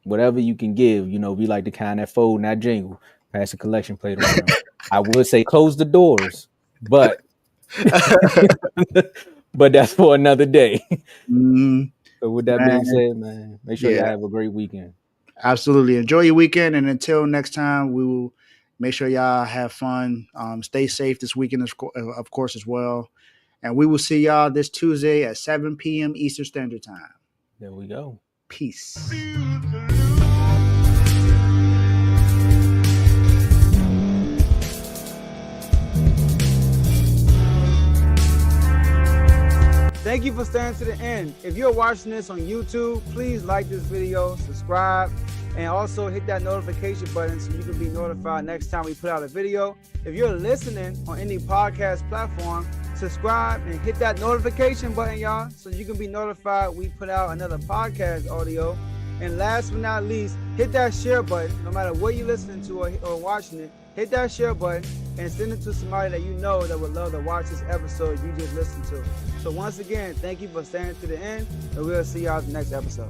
whatever you can give, you know, we like the kind that fold and that jingle. Pass the collection plate around. I would say close the doors, but but that's for another day. So with that being said, man, make sure you have a great weekend. Absolutely. Enjoy your weekend. And until next time, we will make sure y'all have fun. Stay safe this weekend, of course, as well. And we will see y'all this Tuesday at 7 p.m. Eastern Standard Time. There we go. Peace. Thank you for staying to the end. If you're watching this on YouTube, please like this video, subscribe, and also hit that notification button so you can be notified next time we put out a video. If you're listening on any podcast platform, subscribe and hit that notification button, y'all, so you can be notified we put out another podcast audio. And last but not least, hit that share button, no matter what you're listening to or watching it. Hit that share button and send it to somebody that you know that would love to watch this episode you just listened to. So once again, thank you for staying to the end, and we'll see y'all in the next episode.